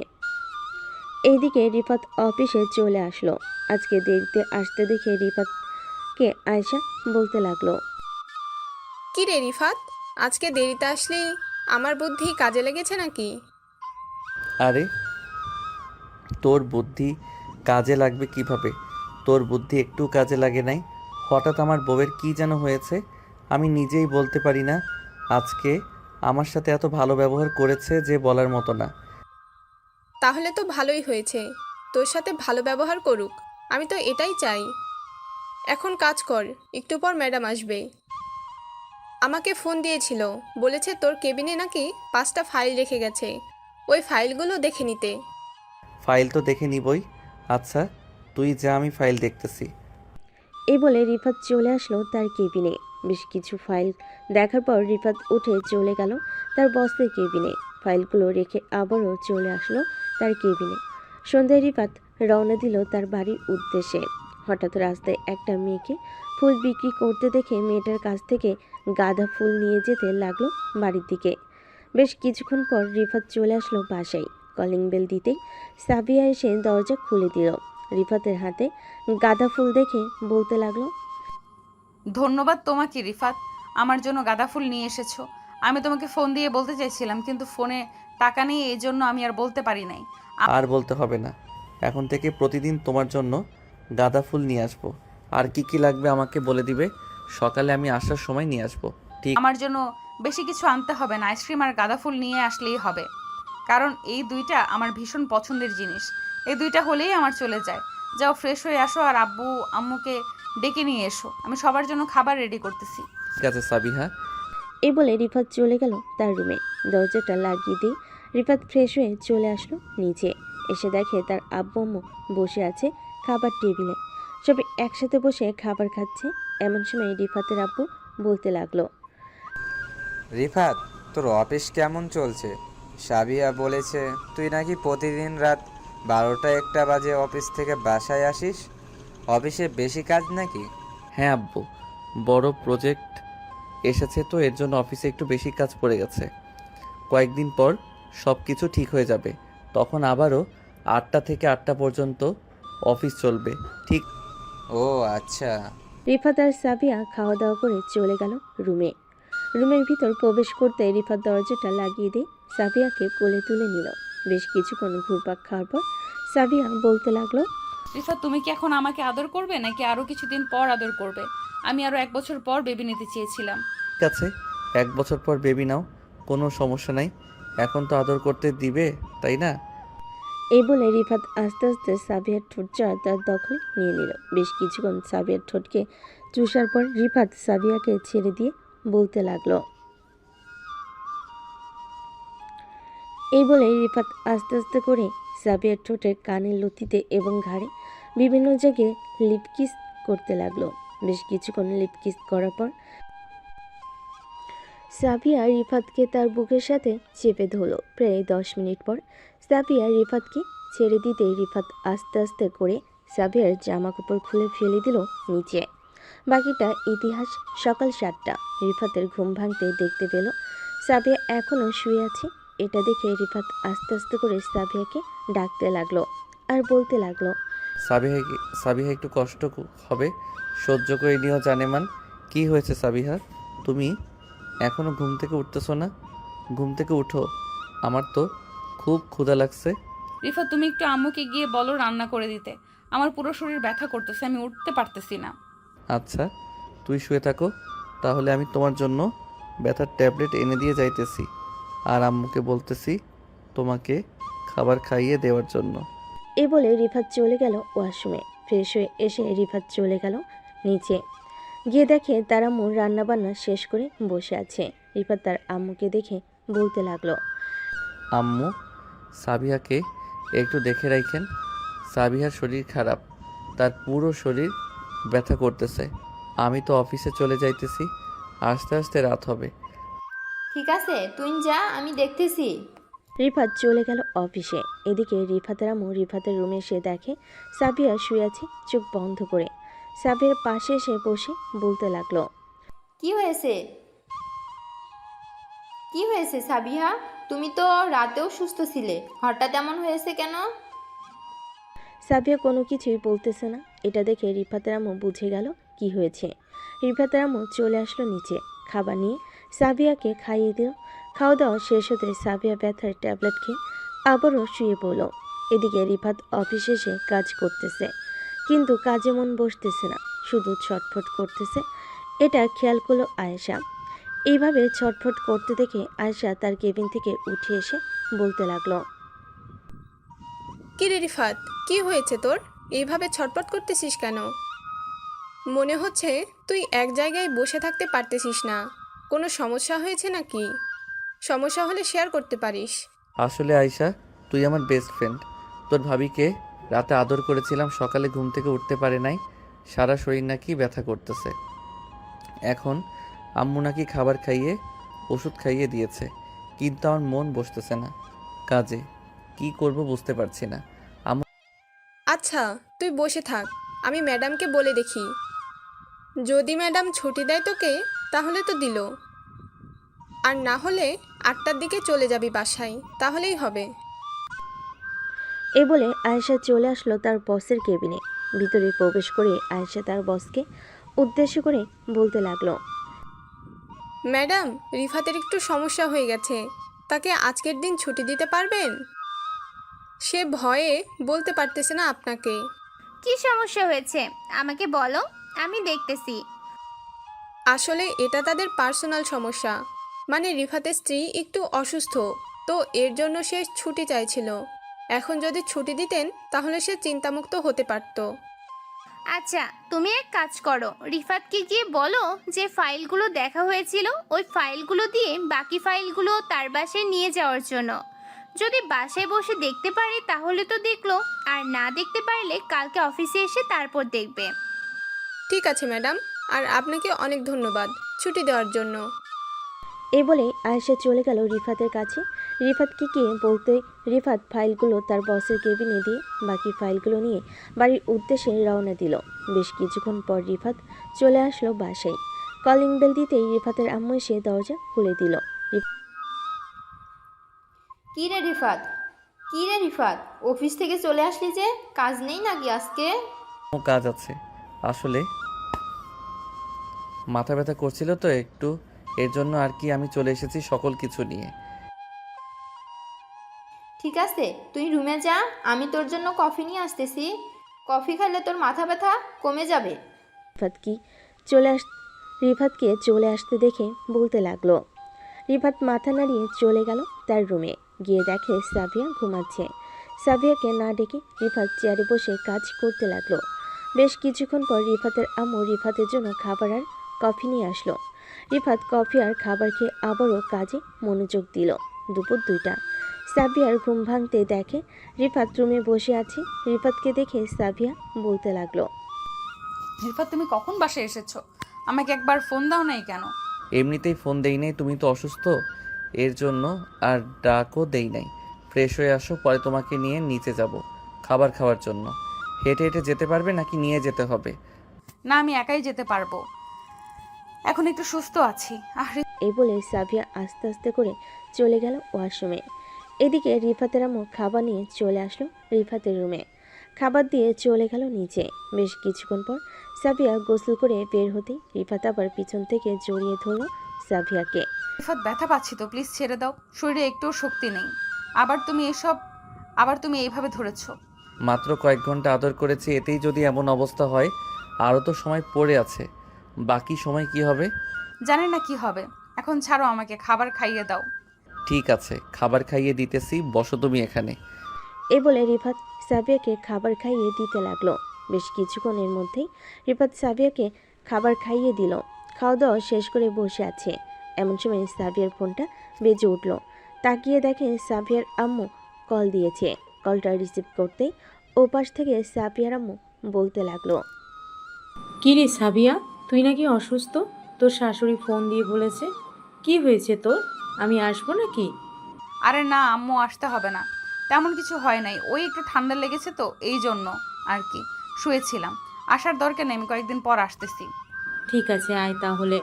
C: এইদিকে রিফাত অফিসে চলে আসলো। আজকে দেরিতে আসতে দেখে রিফাতকে আয়শা বলতে লাগলো,
F: কি রে রিফাত, আজকে দেরিতে আসলি? আমার বুদ্ধি কাজে লেগেছে নাকি?
A: আরে তোর বুদ্ধি কাজে লাগবে কিভাবে? তোর বুদ্ধি একটু কাজে লাগে নাই। হঠাৎ আমার বউয়ের কি যেন হয়েছে, আমি নিজেই বলতে পারি না। আজকে আমার সাথে এত ভালো ব্যবহার করেছে যে বলার মতো না।
F: তাহলে তো ভালোই হয়েছে, তোর সাথে ভালো ব্যবহার করুক, আমি তো এটাই চাই। এখন কাজ কর, একটু পর ম্যাডাম আসবে। আমাকে ফোন দিয়েছিল, বলেছে তোর কেবিনে নাকি 5টা ফাইল রেখে গেছে, ওই ফাইলগুলো দেখে নিতে।
A: ফাইল তো দেখে নিবই। আচ্ছা তুই যা, আমি ফাইল দেখতেছি।
C: এই বলে রিফাত চলে আসলো তার কেবিনে। বেশ কিছু ফাইল দেখার পর রিফাত উঠে চলে গেল তার বসের কেবিনে। ফাইলগুলো রেখে আবারও চলে আসলো তার কেবিনে। সন্ধ্যায় রিফাত রওনা দিল তার বাড়ির উদ্দেশ্যে। হঠাৎ রাস্তায় একটা মেয়েকে ফুল বিক্রি করতে দেখে মেয়েটার কাছ থেকে গাঁদা ফুল নিয়ে যেতে লাগলো বাড়ির দিকে। বেশ কিছুক্ষণ পর রিফাত চলে আসলো বাসায়। কলিং বেল দিতেই সাবিয়া এসে দরজা খুলে দিল। রিফাতের হাতে গাঁদা ফুল দেখে বলতে লাগলো,
B: ধন্যবাদ তোমাকে রিফাত, আমার জন্য গাঁদা ফুল নিয়ে এসেছো। আমি তোমাকে ফোন দিয়ে বলতে চাইছিলাম, কিন্তু ফোনে টাকা নেই, এই জন্য আমি আর বলতে পারি নাই।
A: আর বলতে হবে না, এখন থেকে প্রতিদিন তোমার জন্য গাঁদা ফুল নিয়ে আসবো। আর কি কি লাগবে আমাকে বলে দিবে, সকালে আমি আসার সময় নিয়ে আসবো। ঠিক
B: আমার জন্য বেশি কিছু আনতে হবে না, আইসক্রিম আর গাঁদা ফুল নিয়ে আসলেই হবে, কারণ এই দুইটা আমার ভীষণ পছন্দের জিনিস। এই দুইটা হলেই আমার চলে যায়। যাও ফ্রেশ হয়ে আসো আর আব্বু আম্মুকে ডেকে নিয়ে এসো, আমি সবার জন্য খাবার রেডি করতেছি।
A: আছে সাবিহা।
C: এই বলে রিফাত চলে গেল তার রুমে। দরজাটা লাগিয়ে দিয়ে রিফাত ফ্রেশ হয়ে চলে আসলো নিচে। এসে দেখে তার আব্বু আম্মু বসে আছে খাবার টেবিলে। সবাই একসাথে বসে খাবার খাচ্ছে। এমন সময় রিফাতের আব্বু বলতে লাগলো,
I: রিফাত, তোর অফিস কেমন চলছে? সাবিয়া বলেছে তুই নাকি প্রতিদিন রাত 12টা 1টা বাজে অফিস থেকে বাসায় আসিস। অফিসে বেশি কাজ নাকি?
A: হ্যাঁ আব্বু, বড় প্রজেক্ট এসেছে তো এর জন্য অফিসে একটু বেশি কাজ পড়ে গেছে। কয়েকদিন পর সব কিছু ঠিক হয়ে যাবে, তখন আবারও 8টা থেকে 8টা পর্যন্ত অফিস চলবে। ঠিক
I: ও আচ্ছা।
C: রিফাত আর সাবিয়া খাওয়া দাওয়া করে চলে গেল রুমে। রুমের ভিতর প্রবেশ করতে রিফাত দরজাটা লাগিয়ে দিয়ে সাবিয়াকে কোলে তুলে নিল। বেশ কিছুক্ষণ ঘুরপাক খাওয়ার পর সাবিয়া বলতে লাগলো,
B: রিফাত, তুমি কি এখন আমাকে আদর করবে নাকি আরো কিছুদিন পর আদর করবে? আমি আরো 1 বছর পর বেবি নিতে চেয়েছিলাম।
A: আছে, 1 বছর পর বেবি নাও, কোনো সমস্যা নাই। এখন তো আদর করতে দিবে, তাই না?
C: এই বলে রিফাত আস্তে আস্তে সাবিয়ার ঠোঁটটা তার দখলে নিয়ে নিল। বেশ কিছুক্ষণ সাবিয়ার ঠোঁটকে চুষার পর রিফাত সাবিয়াকে ছেড়ে দিয়ে বলতে লাগলো, এই বলে রিফাত আস্তে আস্তে করে সাবিয়ার ঠোঁটের কানের লতিতে এবং ঘাড়ে বিভিন্ন জায়গায় লিপ কিস করতে লাগলো। বেশ কিছুক্ষণ লিপ কিস করার পর সাবিয়া রিফাতকে তার বুকের সাথে চেপে ধরলো। প্রায় 10 মিনিট পর সাবিয়া রিফাতকে ছেড়ে দিতে রিফাত আস্তে আস্তে করে সাবিয়ার জামা কাপড় খুলে ফেলে দিল নিচে। বাকিটা ইতিহাস। সকাল 7টা। রিফাতের ঘুম ভাঙতে দেখতে পেল সাবিয়া এখনও শুয়ে আছে। এটা দেখে রিফাত আস্তে আস্তে করে সাবিয়াকে ডাকতে লাগলো আর বলতে লাগলো,
A: সাবিহা একটু কষ্ট হবে, সহ্য করে নিও জানেমান। কি হয়েছে সাবিহা, তুমি এখনো ঘুম থেকে উঠতেছো না? ঘুম থেকে উঠো, আমার তো খুব ক্ষুধা লাগছে।
B: রিফাত, তুমি একটু আম্মুকে গিয়ে বলো রান্না করে দিতে। আমার পুরো শরীর ব্যথা করতেছে, আমি উঠতে পারতেছি না।
A: আচ্ছা তুই শুয়ে থাকো, তাহলে আমি তোমার জন্য ব্যথার ট্যাবলেট এনে দিয়ে যাইতেছি, আর আম্মুকে বলতেছি তোমাকে খাবার খাইয়ে দেওয়ার জন্য।
C: এ বলে রিফাত চলে গেল ওয়াশরুমে। ফ্রেশ হয়ে এসে রিফাত চলে গেল নিচে। গিয়ে দেখে তার আম্মু রান্নাবান্না শেষ করে বসে আছে। রিফাত তার আম্মুকে দেখে বলতে লাগলো,
A: আম্মু, সাবিহাকে একটু দেখে রাখেন। সাবিহার শরীর খারাপ, তার পুরো শরীর ব্যথা করতেছে। আমি তো অফিসে চলে যাইতেছি, আস্তে আস্তে রাত হবে।
J: ঠিক আছে, তুই যা, আমি দেখতেছি।
C: রিফাত চলে গেল অফিসে। এদিকে রিফাতের আম্মু রিফাতের রুমে এসে দেখে সাবিয়া শুয়ে আছে চোখ বন্ধ করে। সাবিয়ার পাশে এসে বসে বলতে লাগলো,
J: কি হয়েছে? কি হয়েছে সাবিহা? তুমি তো রাতেও সুস্থ ছিলে, হঠাৎ এমন হয়েছে কেন?
C: সাবিয়া কোনো কিছুই বলতেছে না। এটা দেখে রিফাতের আম্মু বুঝে গেল কি হয়েছে। রিফাতের আম্মু চলে আসলো নিচে, খাবার নিয়ে সাবিয়াকে খাইয়ে দিল। খাওয়া দাওয়া শেষ হতে সাবিয়া ব্যথার ট্যাবলেট খেয়ে আবারও শুয়ে পড়ল। এদিকে রিফাত অফিসে এসে কাজ করতেছে, কিন্তু কাজে মন বসতেছে না, শুধু ছটফট করতেছে। এটা খেয়াল করলো আয়েশা। এইভাবে ছটফট করতে দেখে আয়েশা তার কেবিন থেকে উঠে এসে বলতে লাগলো,
F: কি রে রিফাত, কি হয়েছে তোর? এইভাবে ছটপট করতেছিস কেন? মনে হচ্ছে তুই এক জায়গায় বসে থাকতে পারতেছিস না। কোনো সমস্যা হয়েছে নাকি? সমস্যা হলে শেয়ার করতে পারিস।
A: আসলে আয়শা, তুই আমার বেস্ট ফ্রেন্ড। তোর ভাবিকে রাতে আদর করেছিলাম, সকালে ঘুম থেকে উঠতে পারে নাই, সারা শরীর নাকি ব্যথা করতেছে। এখন আম্মু নাকি খাবার খাইয়ে ওষুধ খাইয়ে দিয়েছে, কিন্তু আমার মন বসতেছে না কাজে। কি করব বুঝতে পারছি না।
F: আচ্ছা, তুই বসে থাক, আমি ম্যাডামকে বলে দেখি। যদি ম্যাডাম ছুটি দেয় তোকে তাহলে তো দিল, আর না হলে 8টার দিকে চলে যাবি বাসায়, তাহলেই হবে।
C: এই বলে আয়েশা চলে আসলো তার বসের কেবিনে। ভিতরে প্রবেশ করে আয়েশা তার বসকে উদ্দেশ্য করে বলতে লাগলো,
F: ম্যাডাম, রিফাতের একটু সমস্যা হয়ে গেছে, তাকে আজকের দিন ছুটি দিতে পারবেন? সে ভয়ে বলতে পারতেছে না আপনাকে।
G: কি সমস্যা হয়েছে আমাকে বলো, আমি দেখতেছি।
F: আসলে এটা তাদের পার্সোনাল সমস্যা, মানে রিফাতের স্ত্রী একটু অসুস্থ, তো এর জন্য সে ছুটি চাইছিল। এখন যদি ছুটি দিতেন তাহলে সে চিন্তামুক্ত হতে পারত।
G: আচ্ছা, তুমি এক কাজ করো, রিফাতকে গিয়ে বলো যে ফাইলগুলো দেখা হয়েছিল ওই ফাইলগুলো দিয়ে বাকি ফাইলগুলো তার বাসায় নিয়ে যাওয়ার জন্য। যদি বাসায় বসে দেখতে পারে তাহলে তো দেখলো, আর না দেখতে পারলে কালকে অফিসে এসে তারপর দেখবে।
F: ঠিক আছে ম্যাডাম, আর আপনাকে অনেক ধন্যবাদ ছুটি দেওয়ার জন্য।
C: এই বলে আয়েশা চলে গেল রিফাতের কাছে। রিফাতকে গিয়ে বলতে রিফাত ফাইলগুলো তার বসের কেবিনে দিয়ে বাকি ফাইলগুলো নিয়ে বাড়ির উদ্দেশ্যে রওনা দিল। বেশ কিছুক্ষণ পর রিফাত চলে আসলো বাসায়। কলিং বেল দিতেই রিফাতের আম্মু এসে দরজা খুলে দিল।
J: কি রে রিফাত, কি রে রিফাত, অফিস থেকে চলে আসলি যে? কাজ নেই নাকি আজকে?
A: কাজ আছে, আসলে মাথা ব্যথা করছিল তো একটু, এর জন্য আর কি আমি চলে এসেছি সকল কিছু নিয়ে।
J: ঠিক আছে, তুই রুমে যা, আমি তোর জন্য কফি নিয়ে আসতেছি। কফি খেলে তোর মাথা ব্যথা কমে যাবে।
C: রিফাতকে চলে আসতে দেখে বলতে লাগলো। রিফাত মাথা নাড়িয়ে চলে গেল তার রুমে। গিয়ে দেখে সাবিয়া ঘুমাচ্ছে। সাবিয়াকে না ডেকে রিফাত চেয়ারে বসে কাজ করতে লাগলো। বেশ কিছুক্ষণ পর রিফাতের আম্মু রিফাতের জন্য খাবার আর কফি নিয়ে আসলো। রিফাত কফি আর খাবার খেয়ে আবারও কাজে মনোযোগ দিল। দুপুর 2টা। সাবিয়ার ঘুম ভাঙতে দেখে রিফাত রুমে বসে আছে। রিফাতকে দেখে সাবিয়া বলতে লাগলো,
B: রিফাত, তুমি কখন বাসায় এসেছো? আমাকে একবার ফোন দাও নাই কেন?
A: এমনিতেই ফোন দেই নাই, তুমি তো অসুস্থ এর জন্য, আর ডাকও দেই নাই। ফ্রেশ হয়ে আসো, পরে তোমাকে নিয়ে নিচে যাব খাবার খাওয়ার জন্য। হেঁটে হেঁটে যেতে পারবে নাকি নিয়ে যেতে হবে?
B: না, আমি একাই যেতে পারবো, এখন একটু সুস্থ আছি।
C: এই বলে সাবিয়া আস্তে আস্তে করে চলে গেল ওয়াশরুমে। এদিকে রিফাতের আম্মু খাবার নিয়ে চলে আসলো রিফাতের রুমে। খাবার দিয়ে চলে গেল নিচে। বেশ কিছুক্ষণ পর সাবিয়া গোসল করে বের হতেই রিফাত আবার পিছন থেকে জড়িয়ে ধরল সাবিয়াকে।
B: রিফাত, ব্যথা পাচ্ছি তো, প্লিজ ছেড়ে দাও, শরীরে একটুও শক্তি নেই। আবার তুমি এইভাবে ধরেছো।
A: মাত্র কয়েক ঘন্টা আদর করেছি, এতেই যদি এমন অবস্থা হয়, আরও তো সময় পড়ে আছে। বাকি সময় কি হবে?
B: জানি না কি হবে, এখন ছাড়ো আমাকে, খাবার খাইয়ে দাও।
A: ঠিক আছে, খাবার খাইয়ে দিতেছি, বসো তুমি এখানে।
C: এই বলে রিফাত সাবিয়াকে খাবার খাইয়ে দিতে লাগলো। বেশ কিছুক্ষণের মধ্যেই রিফাত সাবিয়াকে খাবার খাইয়ে দিল। খাওয়া দাওয়া শেষ করে বসে আছে। এমন সময় সাবিয়ার ফোনটা বেজে উঠল। তাকিয়ে দেখে সাবিয়ার আম্মু কল দিয়েছে। কলটা রিসিভ করতেই ওপাশ থেকে সাবিয়ার আম্মু বলতে লাগলো,
K: কি রে সাবিয়া, তুই নাকি অসুস্থ? তোর শাশুড়ি ফোন দিয়ে বলেছে। কি হয়েছে তোর? আমি আসবো নাকি?
B: আরে না আম্মু, আসতে হবে না, তেমন কিছু হয় নাই, ওই একটু ঠান্ডা লেগেছে তো এই জন্য আর কি, শুয়েছিলাম। আসার দরকার নেই, আমি কয়েকদিন পর আসতেছি।
K: ঠিক আছে, আয় তাহলে।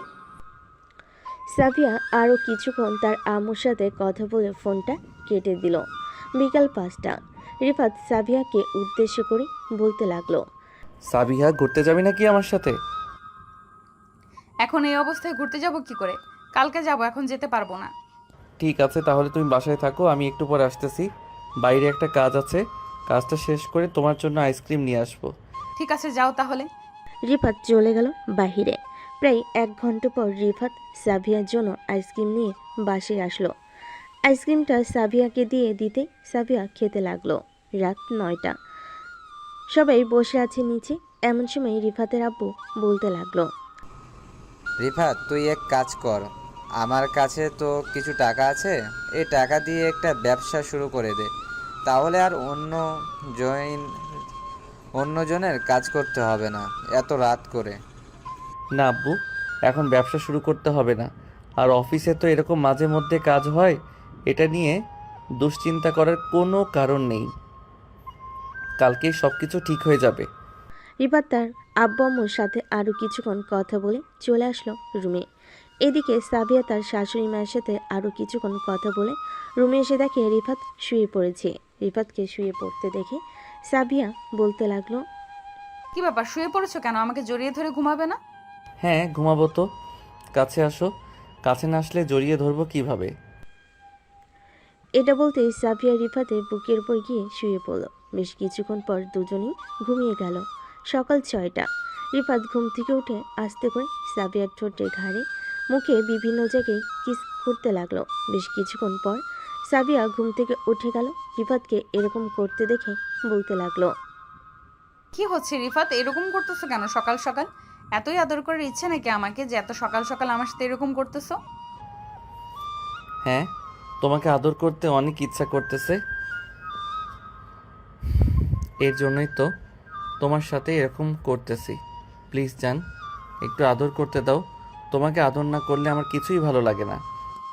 C: সাফিয়া আরও কিছুক্ষণ তার আম্মুর সাথে কথা বলে ফোনটা কেটে দিল। বিকাল 5টা। রিফাত সাফিয়াকে উদ্দেশ্য করে বলতে লাগলো,
A: সাবিহা, ঘুরতে যাবি নাকি আমার সাথে?
B: এখন এই অবস্থায় ঘুরতে যাব কি করে? কালকে যাব, এখন যেতে পারবো না।
A: ঠিক আছে, তাহলে তুমি বাসায় থাকো, আমি একটু পরে আসতেছি। বাইরে একটা কাজ আছে, কাজটা শেষ করে তোমার জন্য আইসক্রিম নিয়ে আসবো।
B: ঠিক আছে, যাও তাহলে।
C: রিফাত চলে গেল বাহিরে। প্রায় 1 ঘন্টা পর রিফাত সাবিয়ার জন্য আইসক্রিম নিয়ে বাসায় আসলো। আইসক্রিমটা সাবিয়াকে দিয়ে দিতে সাবিয়া খেতে লাগলো। রাত 9টা। সবাই বসে আছে নিচে। এমন সময় রিফাতের আব্বু বলতে লাগলো,
I: রিফাত, তুই এক কাজ কর, আমার কাছে তো কিছু টাকা আছে, এই টাকা দিয়ে একটা ব্যবসা শুরু করে দে, তাহলে আর অন্যজনের কাজ করতে হবে না এত রাত করে।
A: না আব্বু, এখন ব্যবসা শুরু করতে হবে না। আর অফিসে তো এরকম মাঝে মধ্যে কাজ হয়, এটা নিয়ে দুশ্চিন্তা করার কোনো কারণ নেই। কালকেই সব কিছু ঠিক হয়ে যাবে।
C: রিফাত তার আব্বু আম্মুর সাথে আরও কিছুক্ষণ কথা বলে চলে আসলো রুমে। এদিকে সাবিয়া তার শাশুড়ি মায়ের সাথে আরও কিছুক্ষণ কথা বলে রুমে এসে দেখে রিফাত শুয়ে পড়েছে। রিফাতকে শুয়ে পড়তে দেখে সাবিয়া বলতে লাগলো,
B: কি ব্যাপার, শুয়ে পড়েছো কেন? আমাকে জড়িয়ে ধরে ঘুমাবে না?
A: হ্যাঁ, ঘুমাবো তো। কাছে আসো। কাছে না আসলে জড়িয়ে ধরবো কিভাবে?
C: এটা বলতেই সাবিয়া রিফাতের বুকের উপর গিয়ে শুয়ে পড়ল। বেশ কিছুক্ষণ পর দুজনেই ঘুমিয়ে গেল। সকাল 6টা। রিফাত ঘুম থেকে উঠে আস্তে করে সাবিয়ার ঠোঁটে ঘাড়ে মুখে বিভিন্ন জায়গায় কিস করতে লাগলো। বেশ কিছুক্ষণ পর সাবিয়া ঘুম থেকে উঠে গেল। রিফাতকে এরকম করতে দেখে বলতে লাগলো,
B: কি হচ্ছে রিফাত, এরকম করতেছো কেন সকাল সকাল? এতই আদর করার ইচ্ছে নাকি আমাকে যে এত সকাল সকাল আমার সাথে এরকম করতেছো?
A: হ্যাঁ, তোমাকে আদর করতে অনেক ইচ্ছা করতেছে, এর জন্যই তো তোমার সাথে এরকম করতেছি। প্লিজ জান, একটু আদর করতে দাও। তোমাকে আদর না করলে আমার কিছুই ভালো লাগে না।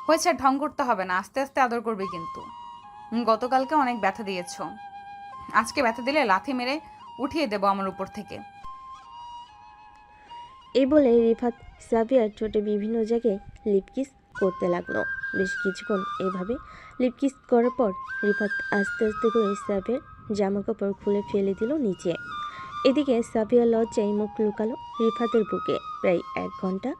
B: হয়েছে, ঢং করতে হবে না, আস্তে আস্তে আদর করবে কিন্তু। গতকালকে অনেক ব্যথা দিয়েছো, আজকে ব্যথা দিলে লাথি মেরে উঠিয়ে দেবো আমার উপর থেকে।
C: এই বলে রিফাত সাবিয়ার ঠোঁটে বিভিন্ন জায়গায় লিপকিস করতে লাগলো। বেশ কিছুক্ষণ এভাবে লিপকিস করার পর রিফাত আস্তে আস্তে করে সাবিয়ার জামা কাপড় খুলে ফেলে দিল নিচে। এদিকে সাবিয়া লজ্জায় মুখ লুকালো রিফাতের বুকে। প্রায় 1 ঘন্টা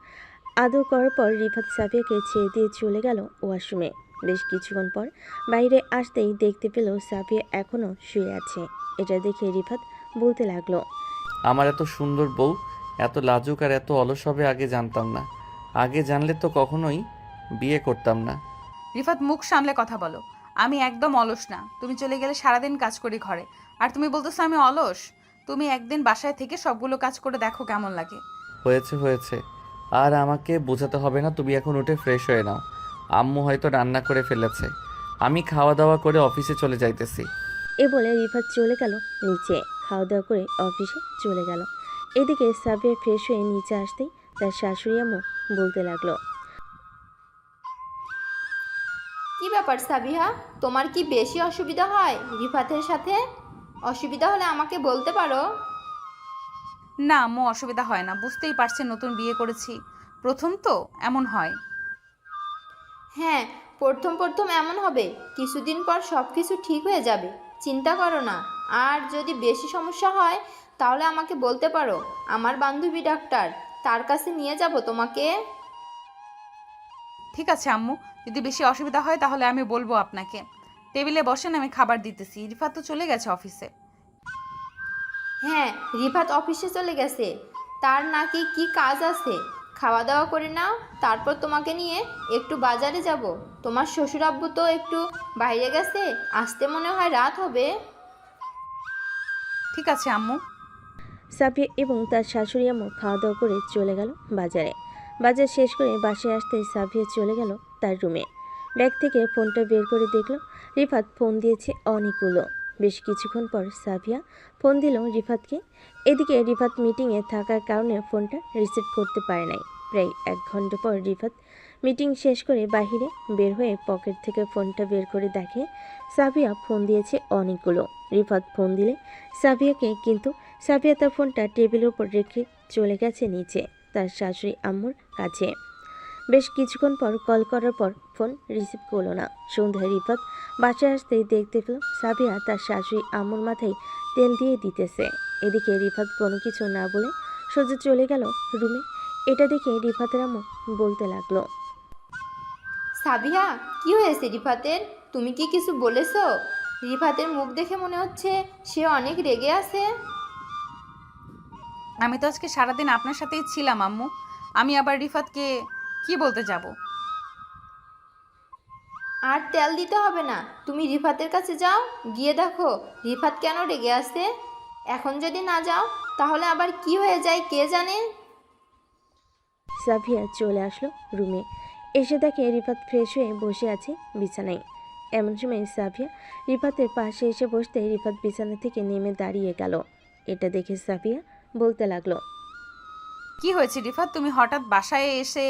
C: আদর করার পর রিফাত সাবিয়াকে ছেড়ে দিয়ে চলে গেল ওয়াশরুমে। বেশ কিছুক্ষণ পর বাইরে আসতেই দেখতে পেল সাবিয়া এখনও শুয়ে আছে। এটা দেখে রিফাত বলতে লাগলো,
A: আমার এত সুন্দর বউ এত লাজুক আর এত অলস হবে আগে জানতাম না। আগে জানলে তো কখনোই বিয়ে করতাম না।
B: রিফাত, মুখ সামলে কথা বলো। আমি একদম অলস না। তুমি চলে গেলে সারাদিন কাজ করি ঘরে, আর তুমি বলতেছো আমি অলস? তুমি একদিন বাসায় থেকে সবগুলো কাজ করে দেখো কেমন লাগে।
A: হয়েছে হয়েছে, আর আমাকে বোঝাতে হবে না। তুমি এখন উঠে ফ্রেশ হয়ে নাও। আম্মু হয়তো রান্না করে ফেলেছে, আমি খাওয়া দাওয়া করে অফিসে চলে যাইতেছি।
C: এ বলে রিফাত চলে গেল নিচে। খাওয়া দাওয়া করে অফিসে চলে গেল। এদিকে সাবিয়া ফ্রেশ হয়ে নিচে আসতেই তার শাশুড়ি আম্মু বলতে লাগলো,
J: কি ব্যাপার সাবিহা, তোমার কি বেশি অসুবিধা হয় রিফাতের সাথে? অসুবিধা হলে আমাকে বলতে পারো।
B: না আম্মু, অসুবিধা হয় না। বুঝতেই পারছেন নতুন বিয়ে করেছি, প্রথম তো এমন হয়।
J: হ্যাঁ, প্রথম প্রথম এমন হবে, কিছুদিন পর সব কিছু ঠিক হয়ে যাবে, চিন্তা করো না। আর যদি বেশি সমস্যা হয় তাহলে আমাকে বলতে পারো, আমার বান্ধবী ডাক্তার, তার কাছে নিয়ে যাব তোমাকে।
B: ঠিক আছে আম্মু, যদি বেশি অসুবিধা হয় তাহলে আমি বলবো আপনাকে। টেবিলে বসেন, আমি খাবার দিতেছি। রিফাত তো চলে গেছে অফিসে।
J: হ্যাঁ, রিফাত অফিসে চলে গেছে, তার নাকি কি কাজ আছে। খাওয়া দাওয়া করে নাও, তারপর তোমাকে নিয়ে একটু বাজারে যাব। তোমার শ্বশুর আব্বু তো একটু বাইরে গেছে, আসতে মনে হয় রাত হবে।
B: ঠিক আছে আম্মু।
C: সাবিয়া এবং তার শাশুড়ি আম্মু খাওয়া দাওয়া করে চলে গেল বাজারে। বাজার শেষ করে বাসায় আসতে সাবিয়া চলে গেল তার রুমে। ব্যাগ থেকে ফোনটা বের করে দেখল রিফাত ফোন দিয়েছে অনেকগুলো। বেশ কিছুক্ষণ পর সাবিয়া ফোন দিল রিফাতকে। এদিকে রিফাত মিটিংয়ে থাকার কারণে ফোনটা রিসিভ করতে পারে নাই। প্রায় 1 ঘন্টা পর রিফাত মিটিং শেষ করে বাহিরে বের হয়ে পকেট থেকে ফোনটা বের করে দেখে সাবিয়া ফোন দিয়েছে অনেকগুলো। রিফাত ফোন দিলে সাবিয়াকে, কিন্তু সাবিয়া তার ফোনটা টেবিলের উপর রেখে চলে গেছে নিচে তার শাশুড়ি আম্মুর কাছে। বেশ কিছুক্ষণ পর কল করার পর ফোন রিসিভ করলো না। সন্ধ্যায় রিফাত বাসায় আসতেই দেখতে পেল সাবিয়া তার শাশুড়ি আম্মুর মাথায় তেল দিয়ে দিতেছে। এদিকে রিফাত কোনো কিছু না বলে সোজা চলে গেল রুমে। এটা দেখে রিফাতের আম্মু বলতে লাগলো,
J: সাবিহা, কি হয়েছে রিফাতের? তুমি কি কিছু বলেছো? রিফাতের মুখ দেখে মনে হচ্ছে সে অনেক রেগে আছে।
B: আমি তো আজকে সারাদিন আপনার সাথেই ছিলাম আম্মু, আমি আবার রিফাতকে কি বলতে যাব?
J: আর তেল দিতে হবে না, তুমি রিফাতের কাছে যাও, গিয়ে দেখো রিফাত কেন রেগে আছে। এখন যদি না যাও তাহলে আবার কি হয়ে যায় কে জানে।
C: সাফিয়া চলে আসলো রুমে। এসে দেখে রিফাত ফ্রেশ হয়ে বসে আছে বিছানায়। এমন সময় সাফিয়া রিফাতের পাশে এসে বসতে রিফাত বিছানা থেকে নেমে দাঁড়িয়ে গেল। এটা দেখে সাফিয়া বলতে লাগলো,
B: কি হয়েছে রিফাত, তুমি হঠাৎ বাসায় এসে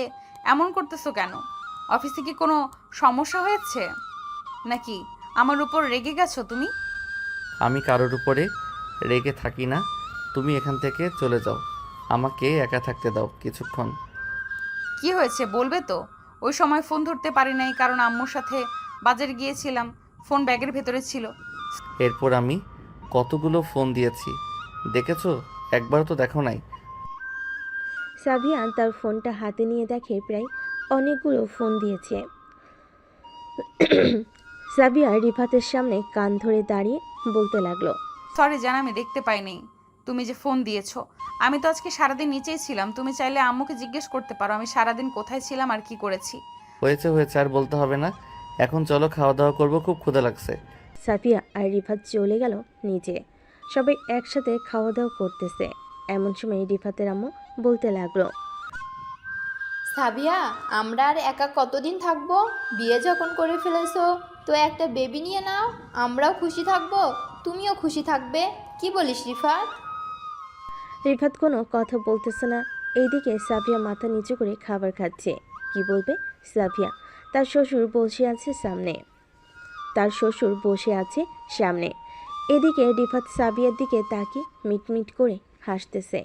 B: এমন করতেছো কেন? অফিসে কি কোনো সমস্যা হয়েছে নাকি? আমার উপর রেগে গেছো তুমি?
A: আমি কারোর উপরে রেগে থাকি না। তুমি এখান থেকে চলে যাও, আমাকে একা থাকতে দাও কিছুক্ষণ।
B: কি হয়েছে বলবে তো? ওই সময় ফোন ধরতে পারি নাই কারণ আম্মুর সাথে বাজারে গিয়েছিলাম, ফোন ব্যাগের ভেতরে ছিল।
A: এরপর আমি কতগুলো ফোন দিয়েছি দেখেছো? একবারও তো দেখো নাই।
C: সাফিয়া তার ফোনটা হাতে নিয়ে দেখে প্রায় অনেকগুলো ফোন দিয়েছে। সাবিয়া রিফাতের সামনে কান ধরে দাঁড়িয়ে বলতে লাগলো,
B: সরি জান, আমি দেখতে পাইনি তুমি যে ফোন দিয়েছো। আমি তো আজকে সারাদিন নিচেই ছিলাম, তুমি চাইলে আম্মুকে জিজ্ঞেস করতে পারো আমি সারাদিন কোথায় ছিলাম আর কি করেছি।
A: হয়েছে হয়েছে, আর বলতে হবে না। এখন চলো খাওয়া দাওয়া করবো, খুব ক্ষুধা লাগছে।
C: সাফিয়া আর রিফাত চলে গেল নিচে। সবাই একসাথে খাওয়া দাওয়া করতেছে। এমন সময় রিফাতের আম্মু বলতে লাগলো,
J: সাবিয়া, আমরা আর একা কতদিন থাকবো? বিয়ে যখন করে ফেলেছো তো একটা বেবি নিয়ে নাও, আমরাও খুশি থাকবো, তুমিও খুশি থাকবে। কি বলিস রিফাত?
C: রিফাত কোনো কথা বলতেছে না। এইদিকে সাফিয়া মাথা নিচু করে খাবার খাচ্ছে। কি বলবে সাফিয়া? তার শ্বশুর বসে আছে সামনে। এদিকে রিফাত সাফিয়ার দিকে তাকিয়ে মিটমিট করে হাসতেছে।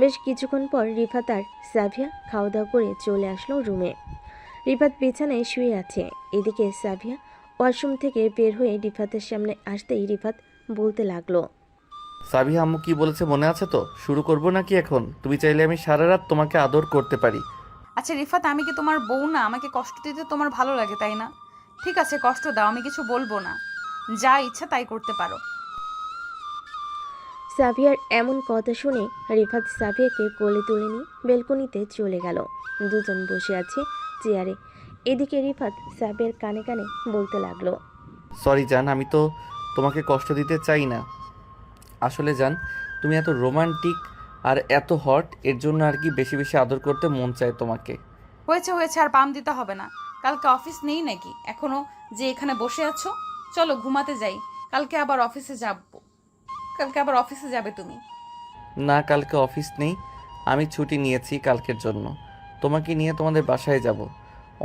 C: বেশ কিছুক্ষণ পর রিফাত আর সাফিয়া খাওয়া দাওয়া করে চলে আসলো রুমে। রিফাত বিছানায় শুয়ে আছে। এদিকে সাফিয়া ওয়াশরুম থেকে বের হয়ে রিফাতের সামনে আসতেই রিফাত বলতে লাগলো,
A: সাবিহা আম্মু কি বলেছে মনে আছে তো? শুরু করবো নাকি এখন? তুমি চাইলে আমি সারা রাত তোমাকে আদর করতে পারি।
B: আচ্ছা রিফাত, আমি কি তোমার বউ না? আমাকে কষ্ট দিতে তোমার ভালো লাগে তাই না? ঠিক আছে, কষ্ট দাও, আমি কিছু বলবো না, যা ইচ্ছা তাই করতে পারো।
C: সাফিয়ার এমন কথা শুনে রিফাত সাফিয়াকে কোলে তুলে নিয়ে বেলকনিতে চলে গেল। দুজন বসে আছে চেয়ারে। এদিকে রিফাত সাফিয়ার কানে কানে বলতে লাগলো,
A: সরি জান, আমি তো তোমাকে কষ্ট দিতে চাই না। আসলে জান, তুমি এত রোমান্টিক আর এত হট, এর জন্য আর কি বেশি বেশি আদর করতে মন চায় তোমাকে।
B: হয়েছে হয়েছে, আর পাম দিতে হবে না। কালকে অফিস নেই নাকি এখনো যে এখানে বসে আছো? চলো ঘুমাতে যাই, কালকে আবার অফিসে যাবে তুমি।
A: না, কালকে অফিস নেই, আমি ছুটি নিয়েছি কালকের জন্য। তোমাকে নিয়ে তোমাদের বাসায় যাব।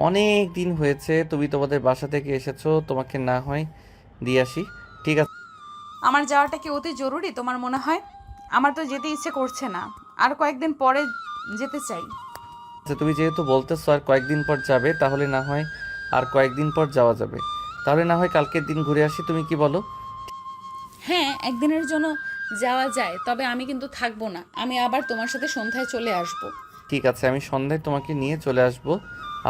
A: অনেক দিন হয়েছে তুমি তোমাদের বাসা থেকে এসেছো, তোমাকে না হয় দিয়ে আসি। ঠিক আছে?
B: আমার যাওয়াটা কি অতি জরুরি তোমার মনে হয়? আমার তো যেতে ইচ্ছে করছে না, আর কয়েকদিন পরে যেতে চাই।
A: আচ্ছা, তুমি যেহেতু বলতেছো আর কয়েকদিন পর যাবে, তাহলে না হয় আর কয়েকদিন পর যাওয়া যাবে। তাহলে না হয় কালকের দিন ঘুরে আসি, তুমি কি বলো?
B: হ্যাঁ, একদিনের জন্য যাওয়া যায়, তবে আমি কিন্তু থাকবো না, আমি আবার তোমার সাথে সন্ধ্যায় চলে আসব।
A: ঠিক আছে, আমি সন্ধ্যায় তোমাকে নিয়ে চলে আসবো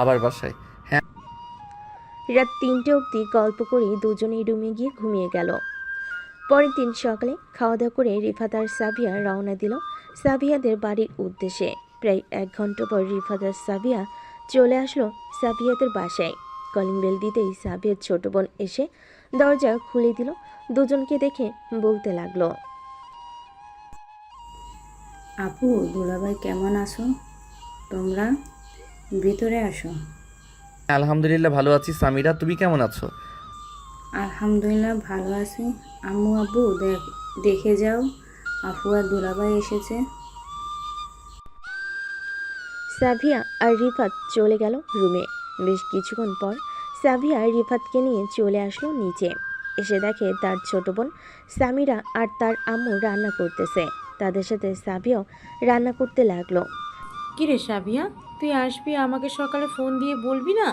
A: আবার বাসায়। হ্যাঁ।
C: রাত 3টে অবধি গল্প করে দুজনেই রুমে গিয়ে ঘুমিয়ে গেল। পরের দিন সকালে খাওয়া দাওয়া করে রিফাত আর সাবিয়া রওনা দিল সাবিয়াদের বাড়ির উদ্দেশ্যে। প্রায় 1 ঘন্টা পর রিফাত আর সাবিয়া চলে আসলো সাবিয়াদের বাসায়। কলিং বেল দিতেই সাবিয়ার ছোট বোন এসে দরজা খুলে দিল। দুজনকে দেখে বলতে লাগলো,
K: আপু দুলাভাই কেমন আছো? তোমরা ভিতরে আসো।
A: আলহামদুলিল্লাহ ভালো আছি। সামিরা, তুমি কেমন আছো?
K: আলহামদুলিল্লাহ ভালো আছি। আম্মু আব্বু দেখে যাও, আপু আর দুলাভাই এসেছে।
C: সাবিয়া আর রিফাত চলে গেল রুমে। বেশ কিছুক্ষণ পর সাবিয়া রিফাতকে নিয়ে চলে আসলো নিচে। এসে দেখে তার ছোট বোন সামিরা আর তার আম্মু রান্না করতেছে। তাদের সাথে সাবিয়াও রান্না করতে লাগলো।
K: কিরে সাবিয়া, তুই আসবি, আমাকে সকালে ফোন দিয়ে বলবি না?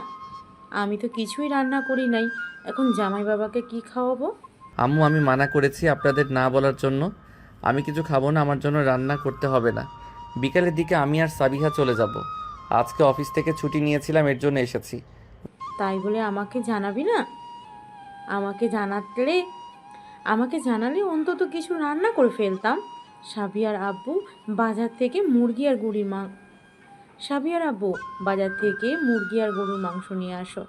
K: আমি তো কিছুই রান্না করি নাই, এখন জামাই বাবাকে কি খাওয়াবো?
A: আম্মু, আমি মানা করেছি আপনাদের না বলার জন্য। আমি কিছু খাবো না, আমার জন্য রান্না করতে হবে না। বিকালের দিকে আমি আর সাবিহা চলে যাব। আজকে অফিস থেকে ছুটি নিয়েছিলাম, এর জন্য এসেছি।
K: তাই বলে আমাকে জানাবি না? আমাকে জানালে আমাকে জানালে অন্তত কিছু রান্না করে ফেলতাম। সাবিয়ার আব্বু বাজার থেকে মুরগি আর গরুর মাংস সাবিয়ার আব্বু বাজার থেকে মুরগি আর গরুর মাংস নিয়ে আসো,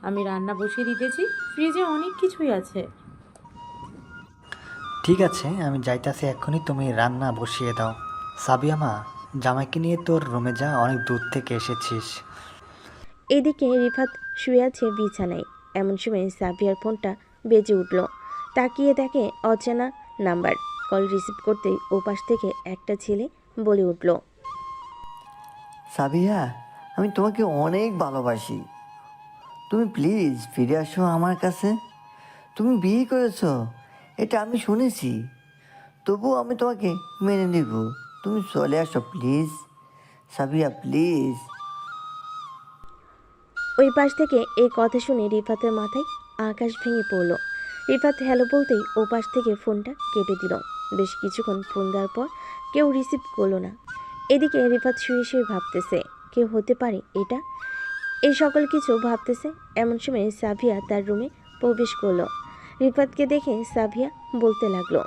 K: আমি রান্না বসিয়ে দিতেছি, ফ্রিজে অনেক কিছুই আছে।
L: ঠিক আছে, আমি যাইতাছি এক্ষুনি, তুমি রান্না বসিয়ে দাও। সাবিয়া মা, জামাইকে নিয়ে তোর রুমে যা, অনেক দূর থেকে এসেছিস।
C: এদিকে রিফাত শুয়ে আছে বিছানায়। এমন সময় সাবিয়ার ফোনটা বেজে উঠল। তাকিয়ে দেখে অচেনা নাম্বার। কল রিসিভ করতেই ওপাশ থেকে একটা ছেলে বলে উঠল,
M: সাবিয়া, আমি তোমাকে অনেক ভালোবাসি। তুমি প্লিজ ফিরে আসো আমার কাছে। তুমি বিয়ে করেছো, এটা আমি শুনেছি, তবুও আমি তোমাকে মেনে নেব। তুমি চলে আসো প্লিজ, সাবিয়া প্লিজ।
C: ওই পাশ থেকে এই কথা শুনে রিফাতের মাথায় আকাশ ভেঙে পড়ল। রিফাত হ্যালো বলতেই ও পাশ থেকে ফোনটা কেটে দিল। বেশ কিছুক্ষণ ফোন দেওয়ার পর কেউ রিসিভ করলো না। এদিকে রিফাত শুয়ে শুয়ে ভাবতেছে, কেউ হতে পারে এটা। এই সকল কিছু ভাবতেছে, এমন সময় সাভিয়া তার রুমে প্রবেশ করলো। রিফাতকে দেখে সাভিয়া বলতে লাগলো,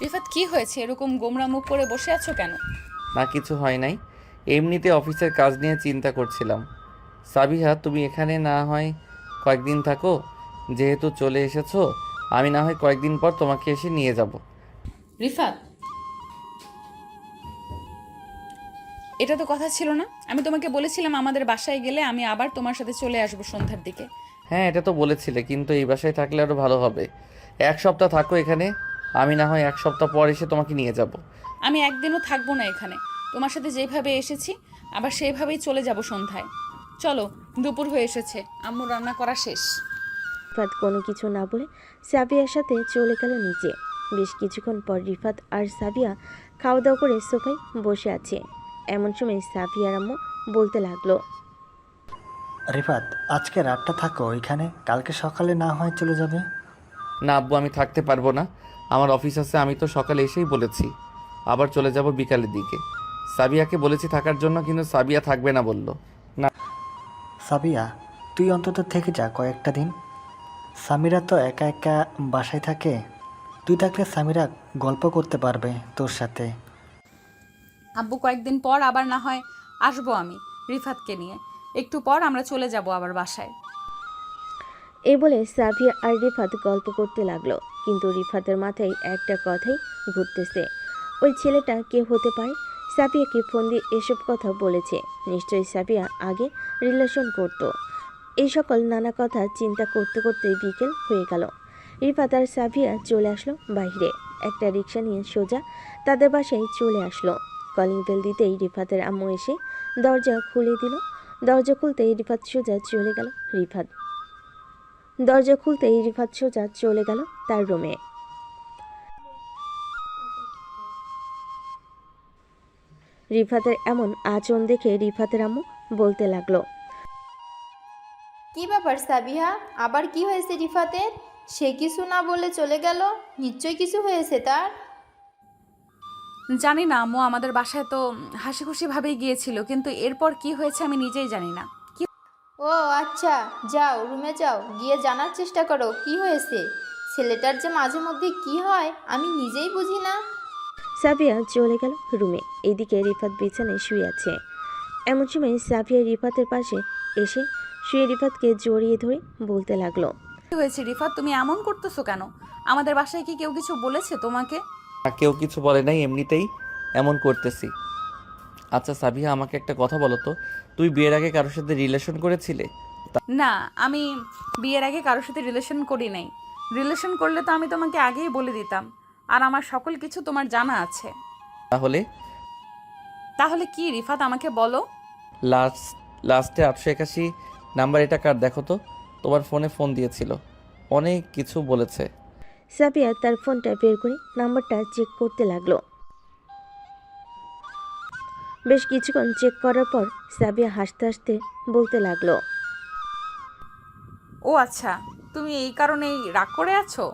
B: রিফাত কি হয়েছে, এরকম গোমরা মুখ করে বসে আছো কেন?
A: না, কিছু হয় নাই, এমনিতে অফিসের কাজ নিয়ে চিন্তা করছিলাম। সাবিহা, তুমি এখানে না হয় কয়েকদিন থাকো, যেহেতু চলে এসেছো। আমি না হয় কয়েকদিন পর তোমাকে এসে নিয়ে যাব।
B: রিফাত, এটা তো কথা ছিল না। আমি তোমাকে বলেছিলাম আমাদের বাসায় গেলে আমি আবার তোমার সাথে চলে আসবো সন্ধ্যার দিকে।
A: হ্যাঁ, এটা তো বলেছিলে, কিন্তু এই বাসায় থাকলে আরও ভালো হবে। 1 সপ্তাহ থাকো এখানে, আমি না হয় 1 সপ্তাহ পর এসে তোমাকে নিয়ে যাব।
B: আমি একদিনও থাকবো না এখানে। তোমার সাথে যেভাবে এসেছি আবার সেইভাবেই চলে যাব সন্ধ্যায়। চলো, দুপুর হয়ে এসেছে, আম্মু রান্না করা শেষ।
C: রিফাত কোনো কিছু না বলে সাবিয়ার সাথে চলে গেল নিচে। বেশ কিছুক্ষণ পর রিফাত আর সাবিয়া খাওয়া দাওয়া করে সোফায় বসে আছে। এমন সময় সাবিয়ার আম্মু বলতে লাগলো,
L: রিফাত, আজকে রাতটা থাকো এখানে, কালকে সকালে না হয় চলে যাবে।
A: না আব্বু, আমি থাকতে পারবো না, আমার অফিস আছে। আমি তো সকালে এসেই বলেছি আবার চলে যাব বিকালের দিকে। সাবিয়াকে বলেছি থাকার জন্য, কিন্তু সাবিয়া থাকবে না বলল। না
L: সাবিয়া, তুই অন্তত থেকে যা কয়েকটা দিন। সামিরা তো একা একা বাসায় থাকে, তুই থাকলে সামিরা গল্প করতে পারবে তোর সাথে।
B: আব্বু, কয়েকদিন পর আবার না হয় আসবো আমি রিফাতকে নিয়ে। একটু পর আমরা চলে যাব আবার বাসায়।
C: এই বলে সাবিয়া আর রিফাত গল্প করতে লাগলো। কিন্তু রিফাতের মাথায় একটা কথাই ঘুরতেছে, ওই ছেলেটা কে হতে পারে? সাবিয়াকে ফোন দিয়ে এসব কথা বলেছে, নিশ্চয়ই সাবিয়া আগে রিলেশন করত। এই সকল নানা কথা চিন্তা করতে করতে বিকেল হয়ে গেল। রিফাত আর সাবিয়া চলে আসলো বাইরে। একটা রিক্সা নিয়ে সোজা তাদের বাসায় চলে আসলো। কলিং বেল দিতেই রিফাতের আম্মু এসে দরজা খুলে দিল। দরজা খুলতেই রিফাত সোজা চলে গেল তার রুমে। রিফাতের এমন আচরণ দেখে রিফাতের আম্মু বলতে লাগলো,
J: কি ব্যাপার সাবিহা, আবার কি হয়েছে রিফাতের? সে কিছু না বলে চলে গেল, নিশ্চয়ই কিছু হয়েছে তার।
B: জানি না আম্মু, আমাদের বাসায় তো হাসি খুশি ভাবেই গিয়েছিল, কিন্তু এরপর কি হয়েছে আমি নিজেই জানি না।
J: ও আচ্ছা, যাও রুমে যাও, গিয়ে জানার চেষ্টা করো কি হয়েছে। ছেলেটার যে মাঝে মধ্যে কি হয় আমি নিজেই বুঝি না।
C: সাবিয়া চলে গেল রুমে। এদিকে রিফাত বিছানায় শুয়ে আছে। এমন সময় সাবিয়া রিফাতের পাশে এসে শুয়ে রিফাতকে জড়িয়ে ধরে বলতে লাগলো,
B: কি হয়েছে রিফাত, তুমি এমন করতেছো কেন? আমাদের বাসায় কি কেউ কিছু বলেছে তোমাকে?
A: না, কেউ কিছু বলে নাই, এমনিতেই এমন করতেছি। আচ্ছা সাবিহা, আমাকে একটা কথা বলো তো, তুই বিয়ের আগে কারোর সাথে রিলেশন করেছিলে?
B: না, আমি বিয়ের আগে কারোর সাথে রিলেশন করি নাই। রিলেশন করলে তো আমি তোমাকে আগেই বলে দিতাম, আর আমার সকল কিছু তোমার জানা আছে। তাহলে কি রিফাত, আমাকে বলো।
A: লাস্টে 881 নাম্বার, এটা কার দেখো তো। তোমার ফোনে ফোন দিয়েছিল, অনেক কিছু বলেছে।
C: সাবিয়া তার ফোনটা বের করে নাম্বারটা চেক করতে লাগলো। বেশ কিছুক্ষণ চেক করার পর সাবিয়া হাসতে হাসতে বলতে লাগলো,
B: ও আচ্ছা, তুমি এই কারণেই রাগ করে আছো?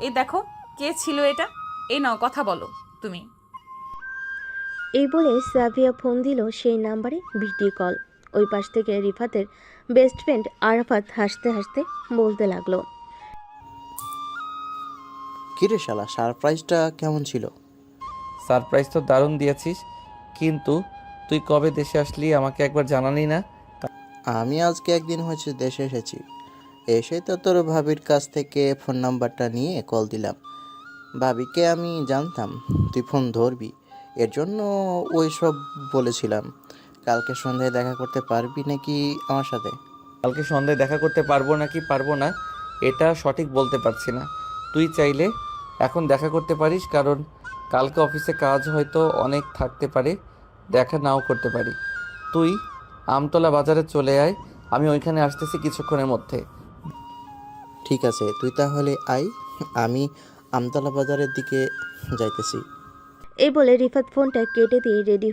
B: এই দেখো কে ছিল এটা, এই নাও কথা বলো তুমি।
C: এই বলে সাবিয়া ফোন দিল সেই নাম্বারে ভিডিও কল। ওই পাশ থেকে রিফাতের বেস্ট ফ্রেন্ড আরাফাত হাসতে হাসতে বলতে লাগলো,
N: কিরে শালা, সারপ্রাইজটা কেমন ছিল?
A: সারপ্রাইজ তো দারুণ দিয়েছিস, কিন্তু তুই কবে দেশে আসলি আমাকে একবার জানালি না?
N: আমি আজকে একদিন হয়েছে দেশে এসেছি, এসে তো তোর ভাবির কাছ থেকে ফোন নাম্বারটা নিয়ে কল দিলাম। ভাবিকে আমি জানতাম তুই ফোন ধরবি, এর জন্য ওই সব বলেছিলাম। কালকে সন্ধ্যায় দেখা করতে পারবি নাকি আমার সাথে?
A: কালকে সন্ধ্যায় দেখা করতে পারবো নাকি পারবো না এটা সঠিক বলতে পারছি না। তুই চাইলে এখন দেখা করতে পারিস, কারণ কালকে অফিসে কাজ হয়তো অনেক থাকতে পারে, দেখা নাও করতে পারি। তুই আমতলা বাজারে চলে আয়, আমি ওইখানে আসতেছি কিছুক্ষণের মধ্যে।
N: ঠিক আছে, তুই তাহলে আয়, আমি আমতলা বাজারের দিকে যাইতেছি।
C: এই বলে রিফাত ফোনটা কেটে দিয়ে রেডি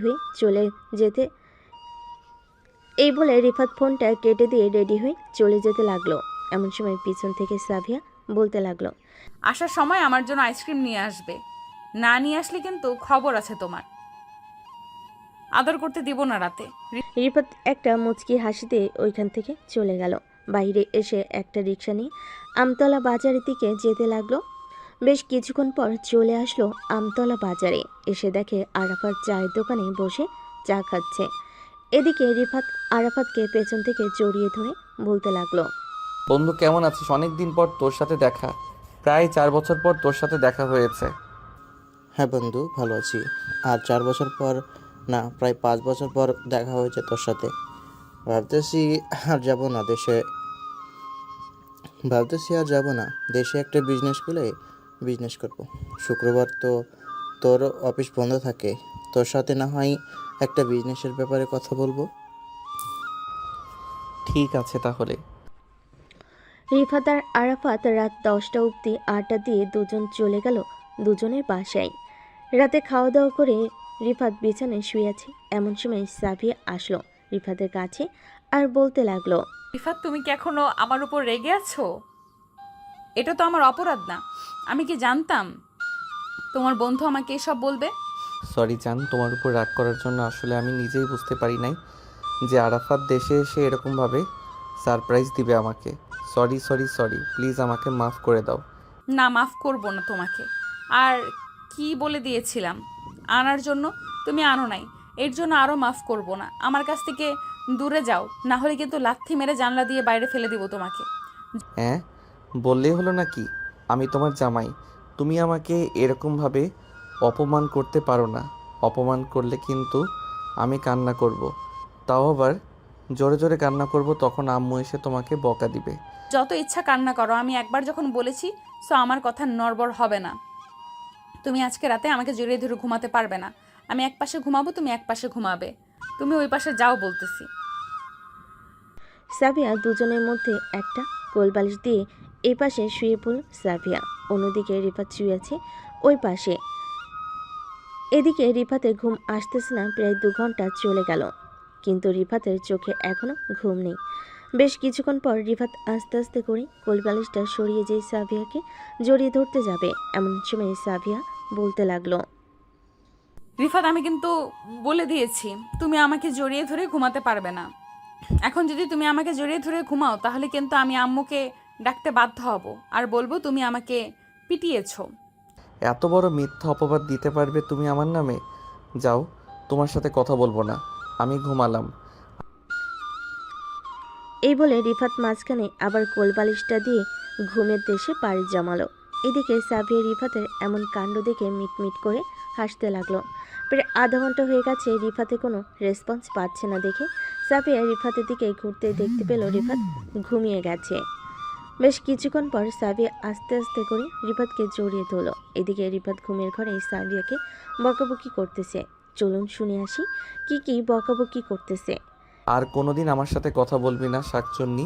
C: হয়ে চলে যেতে লাগলো। এমন সময় পিছন থেকে সাবিয়া বলতে লাগলো,
B: আসার সময় আমার জন্য আইসক্রিম নিয়ে আসবে, না নিয়ে আসলে কিন্তু খবর আছে তোমার, আদর করতে দিব না রাতে।
C: রিফাত একটা মুচকি হাসি দিয়ে ওইখান থেকে চলে গেল। বাইরে এসে একটা রিক্সা নিয়ে আমতলা বাজারের দিকে যেতে লাগলো। বেশ কিছুক্ষণ পর চলে আসলো আমতলা বাজারে। এসে দেখে আরাফাত চায়ের দোকানে বসে চা খাচ্ছে। এদিকে রিফাত আরাফাতকে পেছন থেকে জড়িয়ে ধরে বলতে লাগলো,
A: বন্ধু কেমন আছিস? অনেক দিন পর তোর সাথে দেখা, প্রায় 4 বছর পর তোর সাথে দেখা হয়েছে।
N: হ্যাঁ বন্ধু, ভালো আছি। আর 4 বছর পর না, প্রায় 5 বছর পর দেখা হয়েছে তোর সাথে। ভাবতেছি আর যাব না দেশে একটা বিজনেস খুলে বিজনেস করব। শুক্রবার তো তোর অফিস বন্ধ থাকে, তোর সাথে না হয় একটা বিজনেসের ব্যাপারে কথা বলবো।
A: ঠিক আছে তাহলে।
C: রিফাত আর আরাফাত রাত 10টা অবধি আড্ডা দিয়ে দুজন চলে গেল দুজনের বাসায়। রাতে খাওয়া দাওয়া করে রিফাত বিছানায় শুয়ে আছে। এমন সময় সাবিয়া আসলো রিফাতের কাছে আর বলতে লাগলো,
B: রিফাত, তুমি কি এখনো আমার উপর রেগে আছো? এটা তো আমার অপরাধ না, আমি কি জানতাম তোমার বন্ধু আমাকে এসব বলবে?
A: সরি জান, তোমার উপর রাগ করার জন্য। আসলে আমি নিজেই বুঝতে পারি নাই যে আরাফাত দেশে এসে এরকমভাবে সারপ্রাইজ দিবে আমাকে। সরি সরি সরি, প্লিজ আমাকে মাফ করে দাও।
B: না, মাফ করব না তোমাকে। আর কি বলে দিয়েছিলাম আনার জন্য, তুমি আনো নাই, এর জন্য আরও মাফ করব না। আমার কাছ থেকে দূরে যাও, না হলে কিন্তু লাথি মেরে জানলা দিয়ে বাইরে ফেলে দিব তোমাকে।
A: হ্যাঁ, বললেই হলো নাকি? আমি তোমার জামাই, তুমি আমাকে এরকমভাবে অপমান করতে পারো না। অপমান করলে কিন্তু আমি কান্না করব, তাও আবার জোরে জোরে কান্না করব, তখন আম্মু এসে তোমাকে বকা দিবে।
B: যত ইচ্ছা কান্না করো, আমি একবার যখন বলেছি সো আমার কথা নড়বড় হবে না। তুমি আজকে রাতে আমাকে জড়িয়ে ধরে ঘুমাতে পারবে না। আমি এক পাশে ঘুমাবো, তুমি এক পাশে ঘুমাবে। তুমি ওই পাশে যাও বলতেছি।
C: সাবিয়া দুজনের মধ্যে একটা কোলবালিশ দিয়ে এই পাশে শুয়ে পড়ল সাবিয়া, অন্যদিকে রিফাত শুয়ে আছে ওই পাশে। এদিকে রিফাতের ঘুম আসতেছে না, প্রায় 2 ঘন্টা চলে গেল, কিন্তু রিফাতের চোখে এখনো ঘুম নেই। বেশ কিছুক্ষণ পর রিফাত আস্তে আস্তে করে কোলবালিশটা সরিয়ে যেয়ে সাবিয়াকে জড়িয়ে ধরতে যাবে, এমন সময় সাবিয়া বলতে লাগলো,
B: রিফাত, আমি কিন্তু বলে দিয়েছি তুমি আমাকে জড়িয়ে ধরে ঘুমাতে পারবে না। এখন যদি তুমি আমাকে জড়িয়ে ধরে ঘুমাও তাহলে কিন্তু আমি আম্মুকে ডাকতে বাধ্য হব আর বলবো তুমি আমাকে পিটিয়েছো।
A: এত বড় মিথ্যা অপবাদ দিতে পারবে তুমি আমার নামে? যাও, তোমার সাথে কথা বলবো না, আমি ঘুমালাম।
C: এই বলে রিফাত মাঝখানে আবার কোলবালিশটা দিয়ে ঘুমের দেশে পাড়ি জমালো। এদিকে সাবিয়া রিফাতের এমন কাণ্ড দেখে মিটমিট করে হাসতে লাগলো। প্রায় আধা ঘন্টা হয়ে গেছে, রিফাতে কোনো রেসপন্স পাচ্ছে না দেখে সাবিয়া রিফাতের দিকে ঘুরতে দেখতে পেল রিফাত ঘুমিয়ে গেছে। বেশ কিছুক্ষণ পর সাবিয়া আস্তে আস্তে করে রিফাতকে জড়িয়ে ধরল। এদিকে রিফাত ঘুমের ঘরে সাবিয়াকে বকাবকি করতেছে। চলুন শুনে আসি কি কি বকাবকি করতেছে।
A: আর কোনোদিন আমার সাথে কথা বলবি না শাকচন্নি,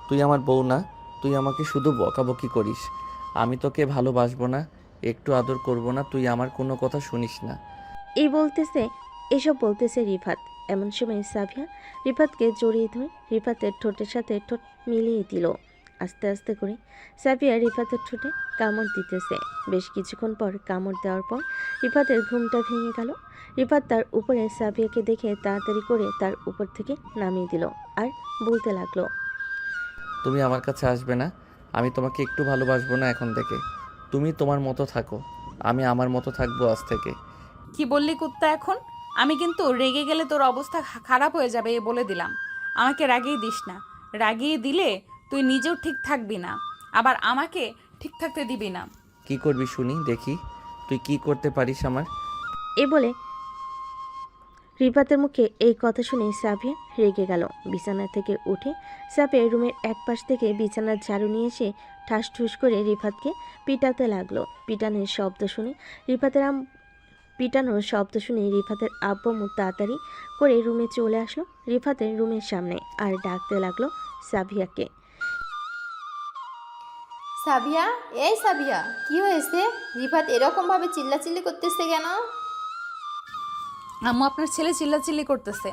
A: তুই আমার বউ না, তুই আমাকে শুধু বকাবকি করিস। আমি তোকে ভালোবাসবো না, একটু আদর করব না, তুই আমার কোনো কথা শুনিস না।
C: এই বলতেছে এসব বলতেছে রিফাত। এমন সময় সাবিয়া রিফাতকে জড়িয়ে ধরে রিফাতের ঠোঁটের সাথে ঠোঁট মিলিয়ে দিল। আস্তে আস্তে করে সাবিয়া রিফাতের ঠোঁটে কামড় দিতেছে। বেশ কিছুক্ষণ পর কামড় দেওয়ার পর রিফাতের ঘুমটা ভেঙে গেল। রিফাত তার উপরে সাবিয়াকে দেখে তাড়াতাড়ি করে তার উপর থেকে নামিয়ে দিল আর বলতে লাগলো,
A: তুমি আমার কাছে আসবে না, আমি তোমাকে একটু ভালোবাসবো না এখন থেকে। তুমি তোমার মতো থাকো, আমি আমার মতো থাকবো আজ থেকে।
B: কি বললি কুত্তা এখন? আমি কিন্তু রেগে গেলে তোর অবস্থা খারাপ হয়ে যাবে, এ বলে দিলাম। আমাকে রাগিয়ে দিস না। রাগিয়ে দিলে তুই নিজেও ঠিক থাকবি না, আবার আমাকে ঠিক থাকতে দিবি না।
A: কি করবি শুনি দেখি, তুই কি করতে পারিস আমার।
C: এ বলে রিফাতের মুখে এই কথা শুনে সাবিয়া রেগে গেল। বিছানা থেকে উঠে সাবিয়া রুমের এক পাশ থেকে বিছানার ঝাড়ু নিয়ে এসে ঠাস ঠুস করে রিফাতকে পিটাতে লাগলো। পিটানোর শব্দ শুনে রিফাতের আব্বু তাড়াতাড়ি করে রুমে চলে আসলো রিফাতের রুমের সামনে আর ডাকতে লাগলো সাবিয়াকে।
J: সাবিয়া, এই সাবিয়া, কি হয়েছে? রিফাত এরকমভাবে চিল্লাচিল্লি করতেছে কেন?
B: আম্মু, আপনার ছেলে চিল্লাচিল্লি করতেছে,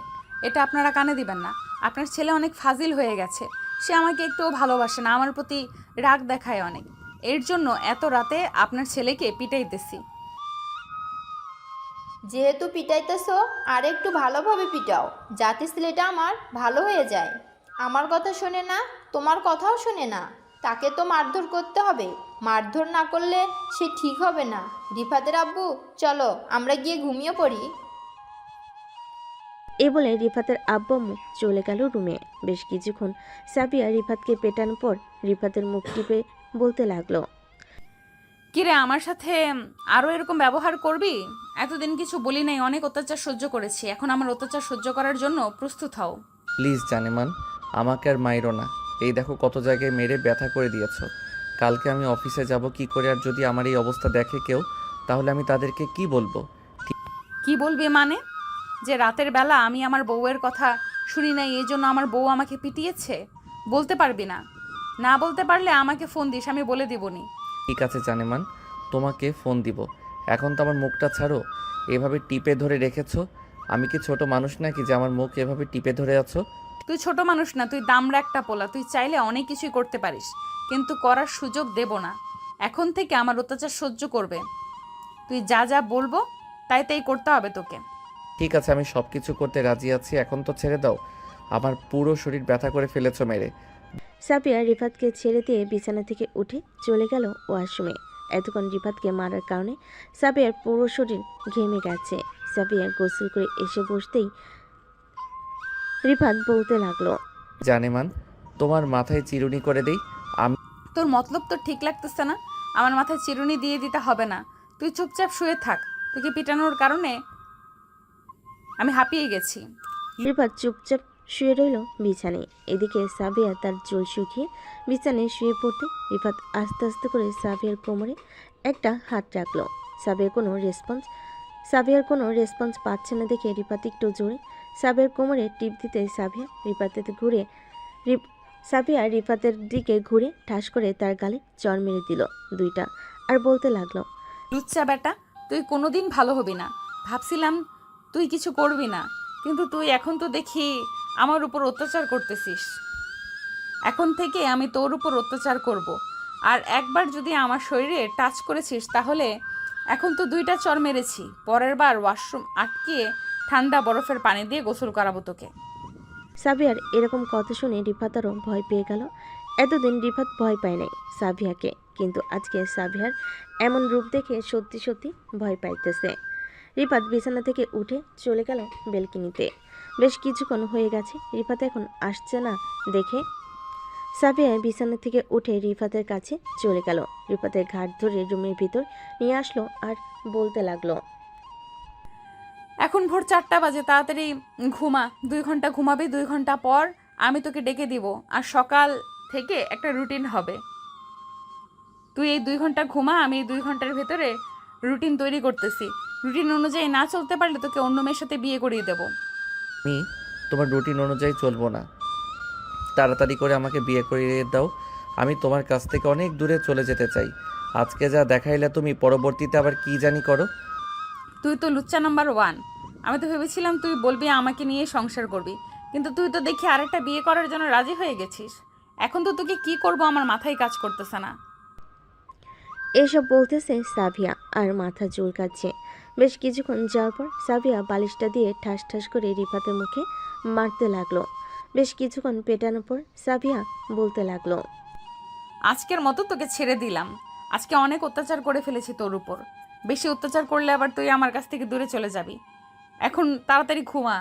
B: এটা আপনারা কানে দিবেন না। আপনার ছেলে অনেক ফাজিল হয়ে গেছে, সে আমাকে একটুও ভালোবাসে না, আমার প্রতি রাগ দেখায় অনেক। এর জন্য এত রাতে আপনার ছেলেকে পিটাইতেছি।
J: যেহেতু পিটাইতেছো, আর একটু ভালোভাবে পিটাও, যাতে ছেলেটা আমার ভালো হয়ে যায়। আমার কথা শোনে না, তোমার কথাও শোনে না। তাকে তো মারধর করতে হবে, মারধর না করলে সে ঠিক হবে না। রিফাতের আব্বু, চলো আমরা গিয়ে ঘুমিয়ে পড়ি।
C: এ বলে রিফাতের আব্বু চলে গেল রুমে। বেশ কিছুক্ষণ সাবিয়া রিফাতকে পেটানোর পর রিফাতের মুখ টিপে বলতে লাগলো,
B: কিরে, আমার সাথে আরও এরকম ব্যবহার করবি? এতদিন কিছু বলি নাই, অনেক অত্যাচার সহ্য করেছি, এখন আমার অত্যাচার সহ্য করার জন্য প্রস্তুত হও।
A: প্লিজ জানেমান, আমাকে আর মাইরো না। এই দেখো কত জায়গায় মেরে ব্যথা করে দিয়েছো। কালকে আমি অফিসে যাব কি করে, আর যদি আমার এই অবস্থা দেখে কেউ, তাহলে আমি তাদেরকে কি বলবো?
B: কি বলবি মানে? যে রাতের বেলা আমি আমার বউয়ের কথা শুনি নাই, এই জন্য আমার বউ আমাকে পিটিয়েছে? বলতে পারবি না? না বলতে পারলে আমাকে ফোন দিস, আমি বলে দিবনি।
A: ঠিক আছে জানেমান, তোমাকে ফোন দিব। এখন তো আমার মুখটা ছাড়ো, এভাবে টিপে ধরে রেখেছো। আমি কি ছোট মানুষ নাকি যে আমার মুখ এভাবে টিপে ধরে আছো?
B: তুই ছোট মানুষ না, তুই দামড়া একটা পোলা। তুই চাইলে অনেক কিছুই করতে পারিস, কিন্তু করার সুযোগ দেব না। এখন থেকে আমার অত্যাচার সহ্য করবে। তুই যা যা বলবো তাই তাই করতে হবে তোকে।
A: ঠিক আছে, আমি সব কিছু করতে রাজি আছি, এখন তো ছেড়ে দাও। আমার পুরো শরীর ব্যথা করে ফেলেছো মেরে।
C: সাবিয়া রিফাতকে ছেড়ে দিয়ে বিছানা থেকে উঠে চলে গেল ওয়াশরুমে। এতক্ষণ রিফাতকে মারার কারণে সাবিয়ার পুরো শরীর ঘেমে গেছে। সাবিয়া গোসল করে এসে বসতেই রিফাত বলতে লাগলো,
A: জানেমান, তোমার মাথায় চিরুনি করে দেই।
B: তোর মতলব তো ঠিক লাগতেছে না। আমার মাথায় চিরুনি দিয়ে দিতে হবে না, তুই চুপচাপ শুয়ে থাক। তোকে পিটানোর কারণে আমি হাঁপিয়ে গেছি।
C: রিফাত চুপচাপ শুয়ে রইল বিছানায়। এদিকে সাবিয়া তার চুল শুকিয়ে বিছানায় শুয়ে পড়তে রিফাত আস্তে আস্তে করে সাবিয়ার কোমরে একটা হাত রাখলো। সাবিয়ার কোনো রেসপন্স পাচ্ছে না দেখে রিফাত একটু জোরে সাবিয়ার কোমরে টিপ দিতে সাবিয়া রিফাতের দিকে ঘুরে ঠাস করে তার গালে চড় মেরে দিল দুইটা, আর বলতে লাগলো,
B: লুচ্চা বেটা, তুই কোনোদিন ভালো হবি না। ভাবছিলাম তুই কিছু করবি না, কিন্তু তুই এখন তো দেখি আমার উপর অত্যাচার করতেছিস। এখন থেকে আমি তোর উপর অত্যাচার করব। আর একবার যদি আমার শরীরে টাচ করেছিস, তাহলে এখন তো দুইটা চড় মেরেছি, পরের বার ওয়াশরুম আটকিয়ে ঠান্ডা বরফের পানি দিয়ে গোসল করাবো তোকে।
C: সাবিয়ার এরকম কথা শুনে রিফাত আরও ভয় পেয়ে গেল। এতদিন রিফাত ভয় পায় নাই সাবিয়াকে, কিন্তু আজকে সাবিয়ার এমন রূপ দেখে সত্যি সত্যি ভয় পাইতেছে। রিফাত বিছানা থেকে উঠে চলে গেল বেলকনিতে। বেশ কিছুক্ষণ হয়ে গেছে, রিফাত এখন আসছে না দেখে সাবিয়া বিছানা থেকে উঠে রিফাতের কাছে চলে গেল। রিফাতের ঘাট ধরে রুমের ভিতর নিয়ে আসলো আর বলতে লাগলো,
B: এখন ভোর 4টা বাজে, তাড়াতাড়ি ঘুমা। 2 ঘন্টা ঘুমাবি, 2 ঘন্টা পর আমি তোকে ডেকে দিব, আর সকাল থেকে একটা রুটিন হবে। তুই এই 2 ঘন্টা ঘুমা, আমি এই 2 ঘন্টার ভেতরে রুটিন তৈরি করতেছি। রুটিন অনুযায়ী না চলতে পারলে তোকে অন্য মেয়ের সাথে বিয়ে করিয়ে দেবো।
A: আমি তোমার রুটিন অনুযায়ী চলবো না, তাড়াতাড়ি করে আমাকে বিয়ে করিয়ে দাও। আমি তোমার কাছ থেকে অনেক দূরে চলে যেতে চাই। আজকে যা দেখাইলে তুমি, পরবর্তীতে আবার কি জানি করো।
B: তুই তো লুচ্চা নাম্বার 1, আমি তো ভেবেছিলাম তুই বলবি আমাকে নিয়ে সংসার করবি, কিন্তু তুই তো দেখি আরেকটা বিয়ে করার জন্য রাজি হয়ে গেছিস। এখন তো তোকে কি করব আমার মাথায় কাজ করতেছে না।
C: এসব বলতেছে সাবিয়া আর মাথা চুলকাচ্ছে। বেশ কিছুক্ষণ যাওয়ার পর সাবিয়া বালিশটা দিয়ে ঠাস ঠাস করে রিফাতের মুখে মারতে লাগলো। বেশ কিছুক্ষণ পেটানোর পর সাবিয়া বলতে লাগলো,
B: আজকের মতো তোকে ছেড়ে দিলাম। আজকে অনেক অত্যাচার করে ফেলেছি তোর উপর। বেশি অত্যাচার করলে আবার তুই আমার কাছ থেকে দূরে চলে যাবি। এখন তাড়াতাড়ি ঘুমা।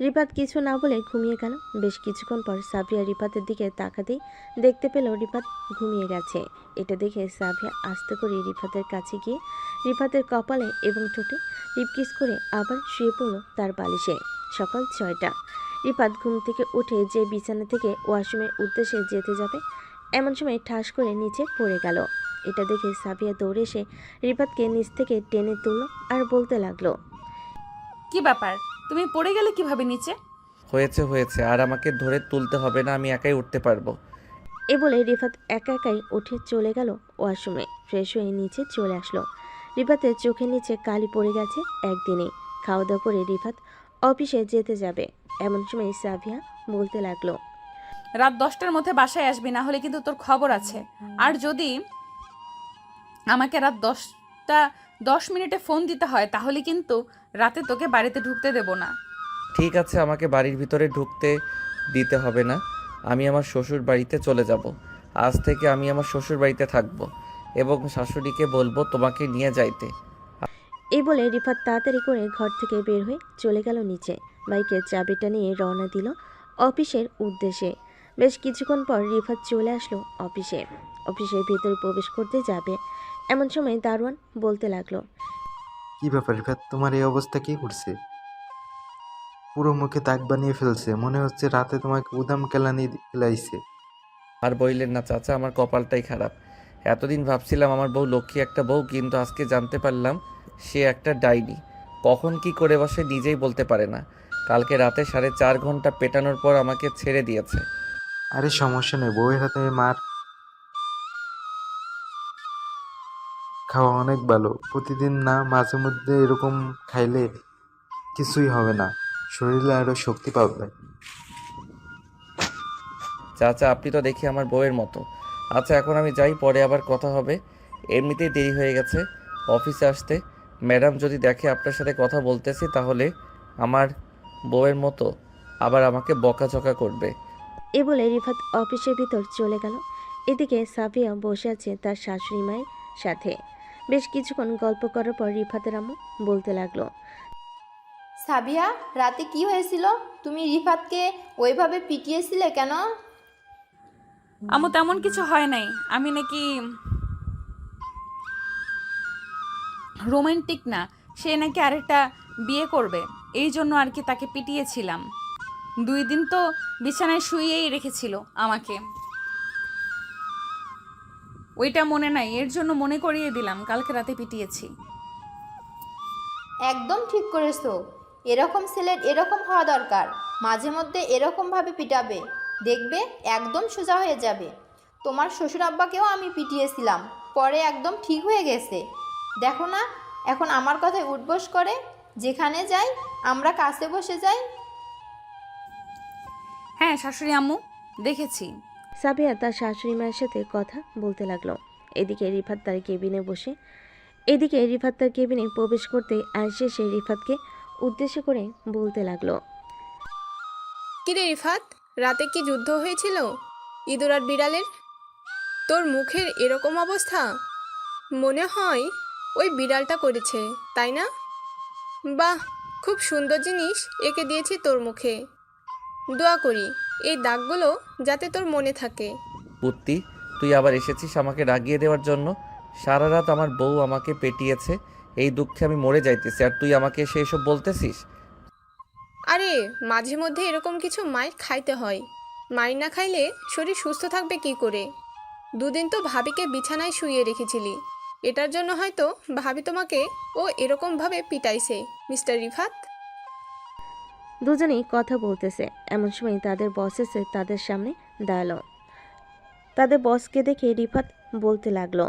C: রিফাত কিছু না বলে ঘুমিয়ে গেল। বেশ কিছুক্ষণ পর সাবিয়া রিফাতের দিকে তাকাতেই দেখতে পেল রিফাত ঘুমিয়ে গেছে। এটা দেখে সাবিয়া আস্তে করে রিফাতের কাছে গিয়ে রিফাতের কপালে এবং ঠোঁটে লিপকিস করে আবার শুয়ে পড়ল তার বালিশে। সকাল 6টা। রিফাত ঘুম থেকে উঠে যে বিছানা থেকে ওয়াশরুমের উদ্দেশ্যে যেতে যাবে এমন সময় ঠাস করে নিচে পড়ে গেল। এটা দেখে সাবিয়া দৌড়ে এসে রিফাতকে নিচ থেকে টেনে তুলল আর বলতে লাগলো,
B: কি ব্যাপার, তুমি পড়ে গেলে কিভাবে নিচে?
A: হয়েছে, আর আমাকে ধরে তুলতে হবে না, আমি একাই উঠতে পারবো।
C: এ বলে রিফাত একা একাই উঠে চলে গেল ওয়াশরুমে। ফ্রেশ হয়ে নিচে চলে আসলো। রিফাতের চোখের নিচে কালি পড়ে গেছে একদিনে। খাওয়া দাওয়া করে রিফাত অফিসে যেতে যাবে এমন সময় সাবিয়া বলতে লাগলো,
B: রাত 10টার মধ্যে বাসায় আসবি, না হলে কিন্তু তোর খবর আছে। আর যদি আমাকে রাত 10 মিনিটে ফোন দিতে হয় তাহলে কিন্তু রাতে তোকে বাড়িতে ঢুকতে দেব না।
A: ঠিক আছে, আমাকে বাড়ির ভিতরে ঢুকতে দিতে হবে না। আমি আমার শ্বশুর বাড়িতে চলে যাব। আজ থেকে আমি আমার শ্বশুর বাড়িতে থাকবো এবং শাশুড়িকে বলবো তোমাকে নিয়ে যাইতে।
C: এই বলে রিফাত তাড়াতাড়ি করে ঘর থেকে বের হয়ে চলে গেল নিচে। বাইকের চাবিটা নিয়ে রওনা দিল অফিসের উদ্দেশ্যে। বেশ কিছুক্ষণ পর রিফাত চলে আসলো অফিসে। অফিসের ভিতরে প্রবেশ করতে যাবে এমন সময় দারোয়ান বলতে লাগলো,
D: কি ব্যাপার রিফাত, তোমার এই অবস্থা কি করছে? পুরো মুখে দাগ বানিয়ে ফেলছে, মনে হচ্ছে রাতে তোমাকে উদাম কেলানি খেলাইছে।
A: আর বললেন না চাচা, আমার কপালটাই খারাপ। এতদিন ভাবছিলাম আমার বউ লক্ষ্মী একটা বউ, কিন্তু আজকে জানতে পারলাম সে একটা ডাইনি। কখন কি করে বসে নিজেই বলতে পারে না। কালকে রাতে 4.5 ঘন্টা পেটানোর পর আমাকে ছেড়ে দিয়েছে।
D: আরে সমস্যা নেই, বউয়ের হাতে মার খাওয়া অনেক ভালো। প্রতিদিন না, মাঝে মধ্যে এরকম খাইলে কিছুই হবে না, শরীরে আরো শক্তি পাবে।
A: চাচা আপনি তো দেখি আমার বউয়ের মতো। আচ্ছা এখন আমি যাই, পরে আবার কথা হবে। এমনিতেই দেরি হয়ে গেছে অফিসে আসতে। ম্যাডাম যদি দেখে আপনার সাথে কথা বলতেছি তাহলে আমার বউয়ের মতো আবার আমাকে বকাঝকা করবে।
C: এ বলে রিফাত অফিসের ভিতর চলে গেল। এদিকে সাফিয়া বসে আছে তার শাশুড়ি মায়ের সাথে। বেশ কিছুক্ষণ গল্প করার পর রিফাতের আম্মু বলতে লাগলো,
J: সাবিয়া, রাতে কি হয়েছিল? তুমি রিফাতকে ওইভাবে পিটিয়েছিলে কেন?
B: আম্মু তেমন কিছু হয় নাই। আমি নাকি রোমান্টিক না, সে নাকি আরেকটা বিয়ে করবে, এই জন্য আর কি তাকে পিটিয়েছিলাম। 2 দিন তো বিছানায় শুয়েই রেখেছিল আমাকে। ওইটা মনে নাই, এর জন্য মনে করিয়ে দিলাম কালকে রাতে পিটিয়েছি।
J: একদম ঠিক করেছো। এরকম ছেলের এরকম হওয়া দরকার। মাঝে মধ্যে এরকমভাবে পিটাবে, দেখবে একদম সোজা হয়ে যাবে। তোমার শ্বশুর আব্বাকেও আমি পিটিয়েছিলাম, পরে একদম ঠিক হয়ে গেছে। দেখো না, এখন আমার কথায় উঠবোস করে। যেখানে যাই আমরা কাছে বসে যাই।
B: হ্যাঁ শাশুড়ি আম্মু, দেখেছি।
C: সাবিয়া তার শাশুড়ি মায়ের সাথে কথা বলতে লাগলো। এদিকে রিফাত তার কেবিনে প্রবেশ করতে আয়েশা সে রিফাতকে উদ্দেশ্য করে বলতে লাগলো,
F: কিরে রিফাত, রাতে কি যুদ্ধ হয়েছিল ইঁদুর আর বিড়ালের? তোর মুখের এরকম অবস্থা, মনে হয় ওই বিড়ালটা করেছে, তাই না? বাহ, খুব সুন্দর জিনিস এঁকে দিয়েছি তোর মুখে। দোয়া করি এই দাগগুলো যাতে তোর মনে থাকে।
A: পুত্তি, তুই আবার এসেছিস আমাকে রাগিয়ে দেওয়ার জন্য। সারা রাত আমার বউ আমাকে পেটিয়েছে, এই দুঃখে আমি মরে যাইতেছি, আর তুই আমাকে এসে এসব বলতেছিস?
F: আরে মাঝে মধ্যে এরকম কিছু মাইর খাইতে হয়। মাইর না খাইলে শরীর সুস্থ থাকবে কি করে? 2 দিন তো ভাবিকে বিছানায় শুইয়ে রেখেছিলি, এটার জন্য হয়তো ভাবি তোমাকে ও এরকমভাবে পিটাইছে মিস্টার রিফাত।
C: দুজনেই কথা বলতেছে এমন সময় তাদের বস এসে তাদের সামনে দাঁড়ালো। তাদের বসকে দেখে রিফাত বলতে লাগলো,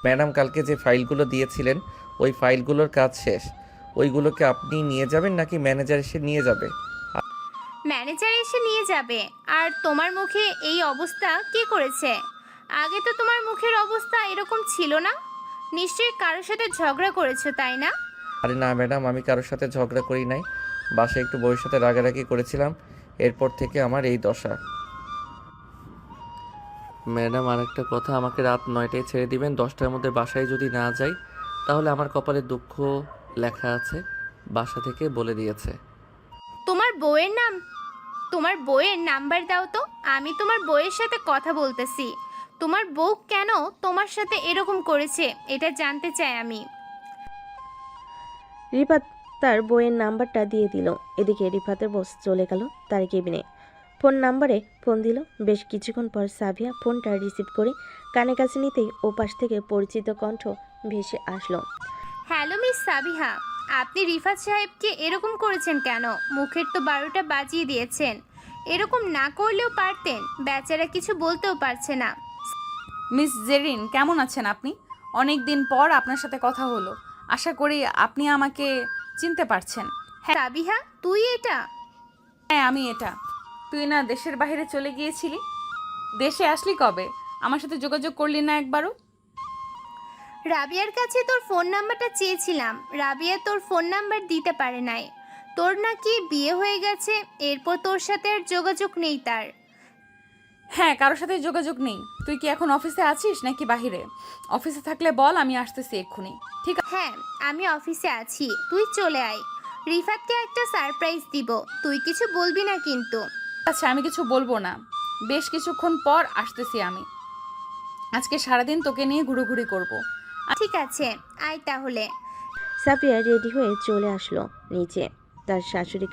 A: ম্যাডাম কালকে যে ফাইলগুলো দিয়েছিলেন ওই ফাইলগুলোর কাজ শেষ। ওইগুলোকে আপনি নিয়ে যাবেন নাকি ম্যানেজার এসে নিয়ে যাবে?
G: ম্যানেজার এসে নিয়ে যাবে। আর তোমার মুখে এই অবস্থা কে করেছে? আগে তো তোমার মুখের অবস্থা এরকম ছিল না। নিশ্চয়ই কারোর সাথে ঝগড়া করেছো, তাই না?
A: আরে না ম্যাডাম, আমি কারোর সাথে ঝগড়া করি নাই। বাসায় একটু বউয়ের সাথে রাগারাগি করেছিলাম, এরপর থেকে আমার এই দশা। ম্যাডাম আরেকটা কথা, আমাকে রাত 9টায় ছেড়ে দিবেন। 10টার মধ্যে বাসায় যদি না যাই তাহলে আমার কপালে দুঃখ লেখা আছে, বাসা থেকে বলে দিয়েছে।
G: তোমার বউয়ের নাম্বার দাও তো, আমি তোমার বউয়ের সাথে কথা বলতেছি। তোমার বউ কেন তোমার সাথে এরকম করেছে এটা জানতে চাই আমি।
C: রিফাত তার বইয়ের নাম্বারটা দিয়ে দিল। এদিকে রিফাতের বস চলে গেল তার কেবিনে। ফোন নাম্বারে ফোন দিল। বেশ কিছুক্ষণ পর সাবিয়া ফোনটা রিসিভ করে কানে কাছে নিতেই ওপাশ থেকে পরিচিত কণ্ঠ ভেসে আসলো।
G: হ্যালো মিস সাবিহা, আপনি রিফাত সাহেবকে এরকম করেছেন কেন? মুখের তো 12টা বাজিয়ে দিয়েছেন। এরকম না করলেও পারতেন, বেচারা কিছু বলতেও পারছে না।
B: মিস জেরিন, কেমন আছেন আপনি? অনেক দিন পর আপনার সাথে কথা হলো। আশা করি আপনি আমাকে চিনতে পারছেন।
G: হ্যাঁ সাবিহা, তুই এটা?
B: হ্যাঁ আমি এটা। তুই না দেশের বাইরে চলে গিয়েছিলি? দেশে আসলি কবে? আমার সাথে যোগাযোগ করলি না একবারও?
G: রাবিয়ার কাছে তোর ফোন নাম্বারটা চেয়েছিলাম, রাবিয়া তোর ফোন নাম্বার দিতে পারে নাই। তোর নাকি বিয়ে হয়ে গেছে, এরপর তোর সাথে আর যোগাযোগ নেই তার।
B: হ্যাঁ, কারোর সাথে যোগাযোগ নেই। তুই কি এখন অফিসে আছিস নাকি বাহিরে? অফিসে থাকলে বল, আমি আসতেছি এক্ষুনি। ঠিক আছে?
G: হ্যাঁ আমি অফিসে আছি, তুই চলে আয়। রিফাতকে একটা সারপ্রাইজ দিব, তুই কিছু বলবি না কিন্তু।
B: আচ্ছা, আমি কিছু বলবো না। বেশ কিছুক্ষণ পর আসতেছি আমি। আজকে সারাদিন তোকে নিয়ে ঘুরোঘুরি করব।
G: ঠিক আছে, আয় তাহলে।
C: সাবিয়া রেডি হয়ে চলে আসলো নিচে। তার শাশুড়ির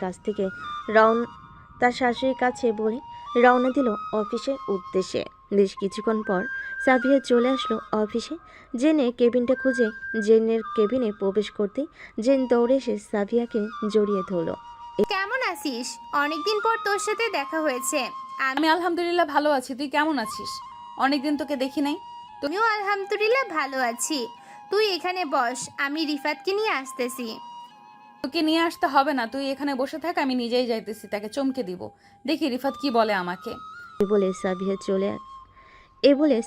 C: কাছে বলে রওনা দিল অফিসের উদ্দেশ্যে। বেশ কিছুক্ষণ পর সাবিয়া চলে আসলো অফিসে। জেনের কেবিনটা খুঁজে জেনের কেবিনে প্রবেশ করতেই জেন দৌড়ে এসে সাবিয়াকে জড়িয়ে ধরল।
G: কেমন আছিস? অনেকদিন পর তোর সাথে দেখা হয়েছে।
B: আমি আলহামদুলিল্লাহ ভালো আছি। তুই কেমন আছিস? অনেকদিন তোকে দেখি নাই।
G: তুমিও আলহামদুলিল্লাহ ভালো আছি। তুই এখানে বস, আমি রিফাতকে নিয়ে আসতেছি।
B: তোকে নিয়ে আসতে হবে না, তুই এখানে বসে থাক, আমি নিজেই যাইতেছি, তাকে চমকে দিব। দেখি রিফাত কি বলে আমাকে।
C: এ বলে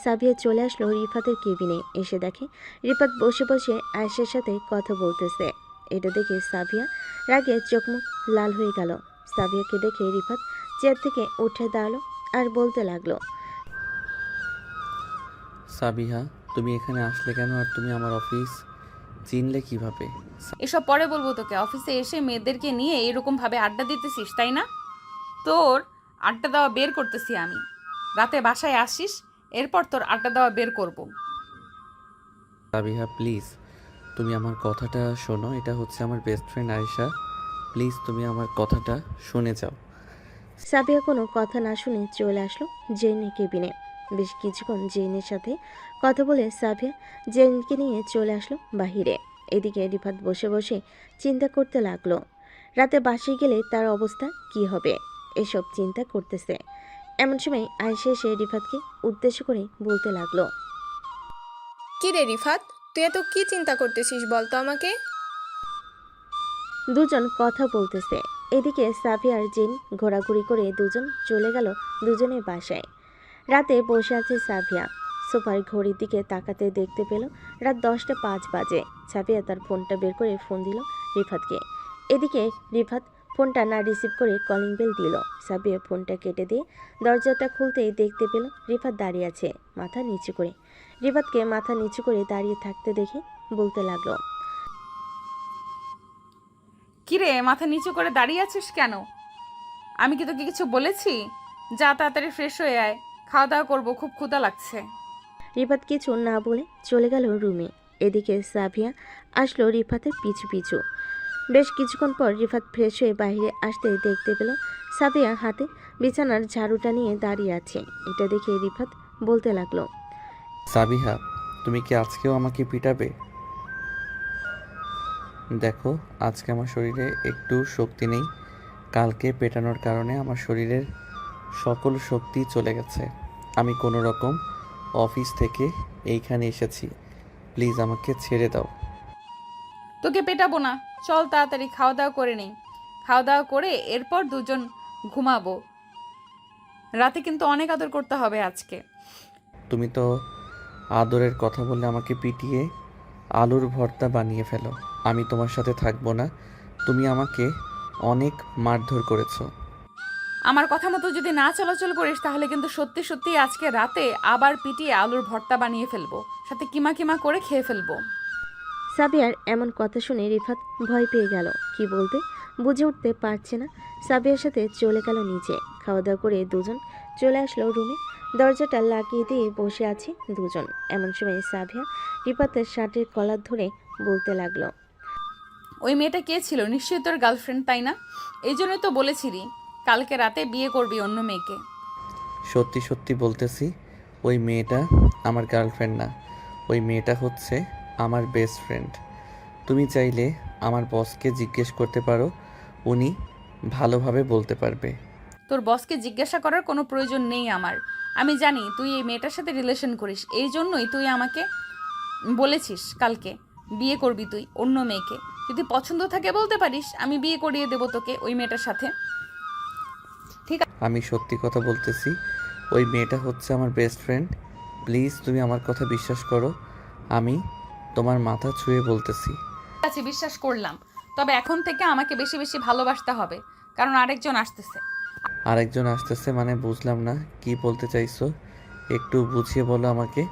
C: সাবিয়া চলে আসলো রিফাতের কেবিনে। এসে দেখে রিফাত বসে বসে আয়েশার সাথে কথা বলতেছে। এটা দেখে সাবিয়া রাগে চোখমুখ লাল হয়ে গেল। সাবিয়াকে দেখে রিফাত চেয়ার থেকে উঠে দাঁড়ালো আর বলতে লাগলো,
A: সাবিহা, তুমি এখানে আসলে কেন? আর তুমি আমার অফিস চিনলে কিভাবে?
B: এসব পরে বলবো তোকে। অফিসে এসে মেয়েদেরকে নিয়ে এরকম ভাবে আড্ডা দিতেছিস, তাই না? তোর আড্ডা দেওয়া বের করতেছি আমি। রাতে বাসায় আসিস, এরপর তোর আড্ডা দেওয়া বের করব।
A: সাবিহা প্লিজ, তুমি আমার কথাটা শোনো। এটা হচ্ছে আমার বেস্ট ফ্রেন্ড আয়েশা। প্লিজ তুমি আমার কথাটা শুনে যাও।
C: সাবিয়া কোনো কথা না শুনে চলে আসলো জেনের কেবিনে। বেশ কিছুক্ষণ জেনের সাথে কথা বলে সাবিয়া জেনকে নিয়ে চলে আসলো বাহিরে। এদিকে রিফাত বসে বসে চিন্তা করতে লাগলো, রাতে বাসায় গেলে তার অবস্থা কি হবে, এসব চিন্তা করতেছে। এমন সময় আয়েশা এসে রিফাতকে উদ্দেশ্য করে বলতে লাগলো,
F: কি রে রিফাত, তুই এত কি চিন্তা করতেছিস বলতো আমাকে?
C: দুজন কথা বলতেছে। এদিকে সাবিয়া আর জিন ঘোরাঘুরি করে দুজন চলে গেল দুজনের বাসায়। রাতে বসে আছে সাবিয়া। সোফার ঘড়ির দিকে তাকাতে দেখতে পেল রাত 10টা 5 বাজে। সাবিয়া তার ফোনটা বের করে ফোন দিল রিফাতকে। এদিকে রিফাত ফোনটা না রিসিভ করে কলিং বেল দিল। সাবিয়া ফোনটা কেটে দিয়ে দরজাটা খুলতেই দেখতে পেল রিফাত দাঁড়িয়ে আছে মাথা নিচু করে। রিফাতকে মাথা নিচু করে দাঁড়িয়ে থাকতে দেখে বলতে লাগলো,
B: কিরে, মাথা নিচু করে দাঁড়িয়ে আছিস কেন? আমি কি তোকে কিছু বলেছি? যা তাড়াতাড়ি ফ্রেশ হয়ে আয়, খাওয়া দাওয়া করবো, খুব ক্ষুধা লাগছে।
C: রিফাত কিছু না বলে চলে গেল রুমে। এদিকে সাবিয়া আসলো রিফাতের পিছু পিছু। বেশ কিছুক্ষণ পর রিফাত ফ্রেশ হয়ে বাইরে আসতে দেখতে পেল সাবিয়া হাতে বিছানার ঝাড়ুটা নিয়ে দাঁড়িয়ে আছে। এটা দেখে রিফাত বলতে লাগলো,
A: সাবিহা, তুমি কি আজকেও আমাকে পিটাবে? দেখো, আজকে আমার শরীরে একটু শক্তি নেই। কালকে পেটানোর কারণে আমার শরীরের সকল শক্তি চলে গেছে। আমি কোনো রকম অফিস থেকে এইখানে এসেছি। প্লিজ আমাকে ছেড়ে দাও।
B: তোকে পেটাবো না, চল তাড়াতাড়ি খাওয়া দাওয়া করে নেই। খাওয়া দাওয়া করে এরপর দুজন ঘুমাবো। রাতে কিন্তু অনেক আদর করতে হবে আজকে।
A: তুমি তো আদরের কথা বললে আমাকে পিটিয়ে আলুর ভর্তা বানিয়ে ফেলো। আমি তোমার সাথে থাকবো না। তুমি আমাকে অনেক মারধর করেছো।
B: আমার কথা মতো যদি না চলাচল করিস তাহলে কিন্তু সত্যি সত্যি আজকে রাতে আবার পিটিয়ে আলুর ভর্তা বানিয়ে ফেলবো, সাথে কিমা কিমা করে খেয়ে ফেলবো।
C: সাবিয়ার এমন কথা শুনে রিফাত ভয় পেয়ে গেল। কি বলবে বুঝে উঠতে পারছে না। সাবিয়ার সাথে চলে গেল নিচে। খাওয়া দাওয়া করে দুজন চলে আসলো রুমে। দরজাটা লাগিয়ে দিয়ে বসে আছে দুজন। এমন সময় সাবিয়া রিফাতের শার্টের কলার ধরে বলতে লাগলো,
B: ওই মেয়েটা কে ছিল? নিশ্চয়ই তোর গার্লফ্রেন্ড, তাই না? এই জন্যই তো বলেছিলি কালকে রাতে বিয়ে করবি অন্য মেয়েকে।
A: সত্যি সত্যি বলতেছি, ওই মেয়েটা আমার গার্লফ্রেন্ড না। ওই মেয়েটা হচ্ছে আমার বেস্ট ফ্রেন্ড। তুমি চাইলে আমার বসকে জিজ্ঞেস করতে পারো, উনি ভালোভাবে বলতে পারবে।
B: তোর বসকে জিজ্ঞাসা করার কোনো প্রয়োজন নেই আমার। আমি জানি তুই এই মেয়েটার সাথে রিলেশন করিস, এই জন্যই তুই আমাকে বলেছিস কালকে বিয়ে করবি তুই অন্য মেয়েকে। যদি পছন্দ থাকে বলতে পারিস, আমি বিয়ে করিয়ে দেবো তোকে ওই মেয়েটার সাথে।
A: আমি সত্যি কথা বলতেছি, ওই মেয়েটা হচ্ছে আমার বেস্ট ফ্রেন্ড। প্লিজ তুমি আমার কথা বিশ্বাস করো। আমি তোমার মাথা ছুঁয়ে বলতেছি।
B: ঠিক আছে, বিশ্বাস করলাম। তবে এখন থেকে আমাকে বেশি বেশি ভালোবাসতে হবে, কারণ আরেকজন আসতেছে।
A: আরেকজন আসতেছে মানে বুঝলাম না, কি বলতে চাইছো? একটু বুঝিয়ে বলো আমাকে।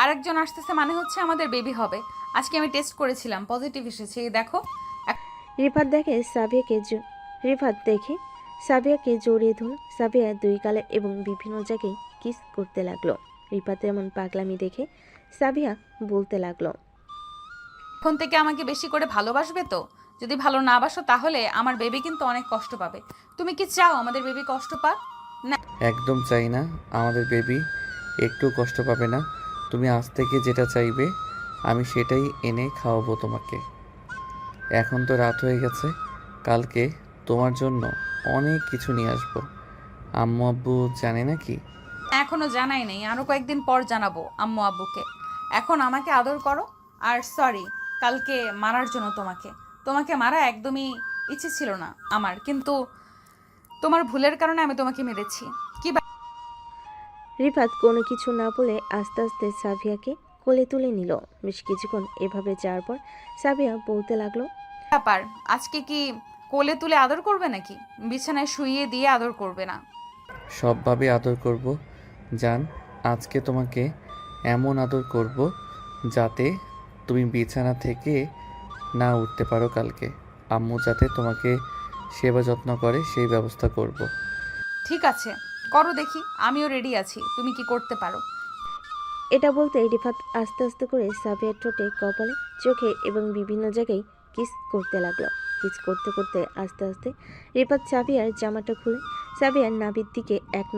B: আরেকজন আসতেছে মানে হচ্ছে আমাদের বেবি হবে। আজকে আমি টেস্ট করেছিলাম, পজিটিভ এসেছে। এই দেখো।
C: রিফাত দেখে সাবিয়াকে জড়িয়ে ধরল। সাবিয়া দুই গালে এবং বিভিন্ন জায়গায় কিস করতে লাগলো। রিফাতের এমন পাগলামি দেখে সাবিয়া বলতে লাগলো,
B: এখন থেকে আমাকে বেশি করে ভালোবাসবে তো? যদি ভালো না বাসো তাহলে আমার বেবি কিন্তু অনেক কষ্ট পাবে। তুমি কি চাও আমাদের বেবি কষ্ট পাক? না।
A: একদম চাই না, আমাদের বেবি একটু কষ্ট পাবে না। তুমি আজ থেকে যেটা চাইবে আমি সেটাই এনে খাওয়াবো তোমাকে। এখন তো রাত হয়ে গেছে, কালকে তোমার জন্য অনেক কিছু নিয়ে আসবো। আম্মু আব্বু জানে নাকি?
B: এখনো জানাই নাই, আরো কয়েকদিন পর জানাবো আম্মু আব্বুকে। এখন আমাকে আদর করো। আর সরি কালকে মারার জন্য। তোমাকে মারা একদমই ইচ্ছে ছিল না আমার, কিন্তু তোমার ভুলের কারণে আমি তোমাকে মেরেছি। কি
C: রিফাত কোনো কিছু না বলে আস্তে আস্তে সাবিয়াকে কোলে তুলে নিল। বেশ কিছুক্ষণ এভাবে যাওয়ার পর সাবিয়া বলতে লাগলো,
B: ব্যাপার? আজকে কি কোলে তুলে আদর করবে নাকি বিছানায় শুইয়ে দিয়ে আদর করবে না?
A: সবভাবে আদর করব জান। আজকে তোমাকে এমন আদর করব যাতে তুমি বিছানা থেকে না উঠতে পারো কালকে। আম্মু যাতে তোমাকে সেবা যত্ন করে সেই ব্যবস্থা করব।
B: ঠিক আছে, করো দেখি, আমিও রেডি আছি। তুমি কি করতে পারো?
C: এটা বলতে রিফাত আস্তে আস্তে করে সাবিয়ার ঠোঁটে, কপালে, চোখে এবং বিভিন্ন জায়গায় কিস করতে লাগলো। কিস করতে করতে আস্তে আস্তে রিফাত সাবিয়ার জামাটা খুলে সাবিয়ার নাভির দিকে এক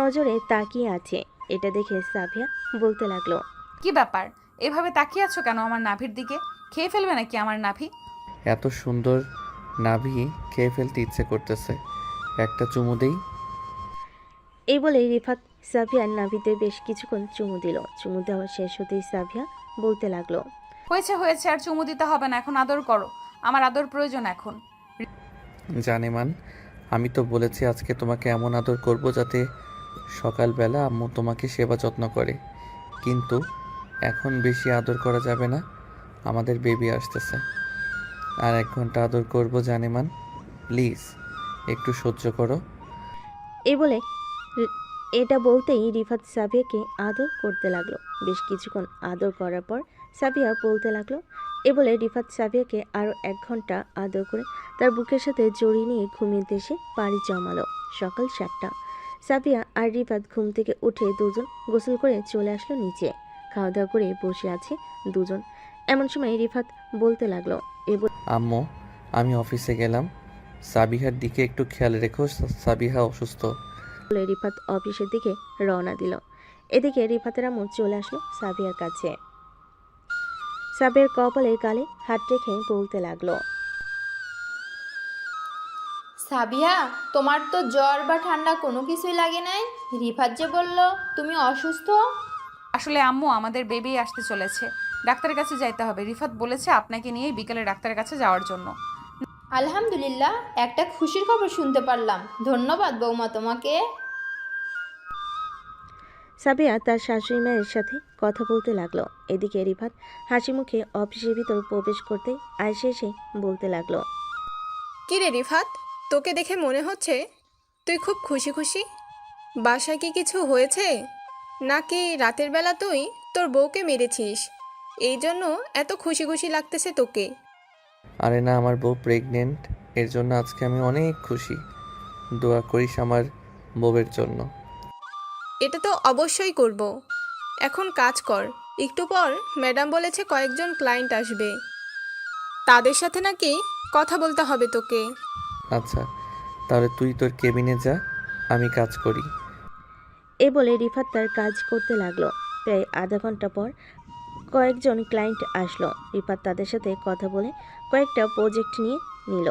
C: নজরে তাকিয়ে আছে। এটা দেখে সাবিয়া বলতে লাগলো,
B: কি ব্যাপার? এভাবে তাকিয়ে আছো কেন আমার নাভির দিকে? খেয়ে ফেলবে নাকি আমার নাভি?
A: এত সুন্দর নাভি খেয়ে ফেলতে ইচ্ছে করতেছে, একটা চুমু দেই।
C: এই বলে রিফাত সাবিয়ার নাভিতে বেশ কিছুক্ষণ চুমু দিল। চুমু দেওয়া শেষ হতেই সাবিয়া বলতে লাগলো,
B: হয়েছে, আর চুমু দিতে হবে না, এখন আদর করো। আমার আদর প্রয়োজন এখন।
A: জানেমান, আমি তো বলেছি আজকে তোমাকে এমন আদর করব যাতে সকালবেলা আম্মু তোমাকে সেবা যত্ন করে। কিন্তু এখন বেশি আদর করা যাবে না, আমাদের বেবি আসতেছে। আর 1 ঘন্টা আদর করব জানেমান, প্লিজ একটু সহ্য করো।
C: এটা বলতেই রিফাত সাবিয়াকে আদর করতে লাগলো। বেশ কিছুক্ষণ আদর করার পর সাবিয়া বলতে লাগলো, বলে রিফাত সাবিয়াকে আরও 1 ঘন্টা আদর করে তার বুকের সাথে জড়িয়ে নিয়ে ঘুমিয়ে এসে পাড়ি জমালো। সকাল 7টা। সাবিয়া আর রিফাত ঘুম থেকে উঠে দুজন গোসল করে চলে আসলো নিচে। খাওয়া দাওয়া করে বসে আছে দুজন। এমন সময় রিফাত বলতে লাগলো,
A: আম্মু আমি অফিসে গেলাম, সাবিহার দিকে একটু খেয়াল রেখো, সাবিহা অসুস্থ।
C: বলে রিফাত অফিসের দিকে রওনা দিল। এদিকে রিফাতের আম্মু চলে আসলো সাবিয়ার কাছে। সাবিয়ার কপালে গালে হাত রেখে বলতে লাগলো,
J: সাবিয়া, তোমার তো জ্বর বা ঠান্ডা কোনো কিছুই লাগে নাই। রিফাত যে বলল তুমি অসুস্থ।
B: আসলে আম্মু আমাদের বেবি আসতে চলেছে, ডাক্তারের কাছে যাইতে হবে। রিফাত বলেছে আপনাকে নিয়ে বিকেলে ডাক্তারের কাছে যাওয়ার জন্য।
J: আলহামদুলিল্লাহ, একটা খুশির খবর শুনতে পারলাম। ধন্যবাদ বৌমা তোমাকে।
C: সাবিয়া তার শাশুড়ি মায়ের সাথে কথা বলতে লাগলো। এদিকে রিফাত হাসি মুখে অফিসের ভিতর প্রবেশ করতে আয়েশা এসে বলতে লাগলো,
F: কি রে রিফাত, তোকে দেখে মনে হচ্ছে তুই খুব খুশি খুশি। বাসায় কি কিছু হয়েছে, নাকি রাতের বেলা তুই তোর বউকে মেরেছিস, এই জন্য এত খুশি খুশি লাগতেছে তোকে?
A: আরে না, আমার বউ প্রেগনেন্ট, এর জন্য আজকে আমি অনেক খুশি। দোয়া করিস আমার বউয়ের জন্য।
F: এটা তো অবশ্যই করব। এখন কাজ কর, একটু পর ম্যাডাম বলেছে কয়েকজন ক্লায়েন্ট আসবে, তাদের সাথে নাকি কথা বলতে হবে তোকে।
A: আচ্ছা, তাহলে তুই তোর কেবিনে যা, আমি কাজ করি।
C: এ বলে রিফাত তার কাজ করতে লাগলো। প্রায় আধা ঘন্টা পর কয়েকজন ক্লায়েন্ট আসলো। রিফাত তাদের সাথে কথা বলে কয়েকটা প্রজেক্ট নিয়ে নিল,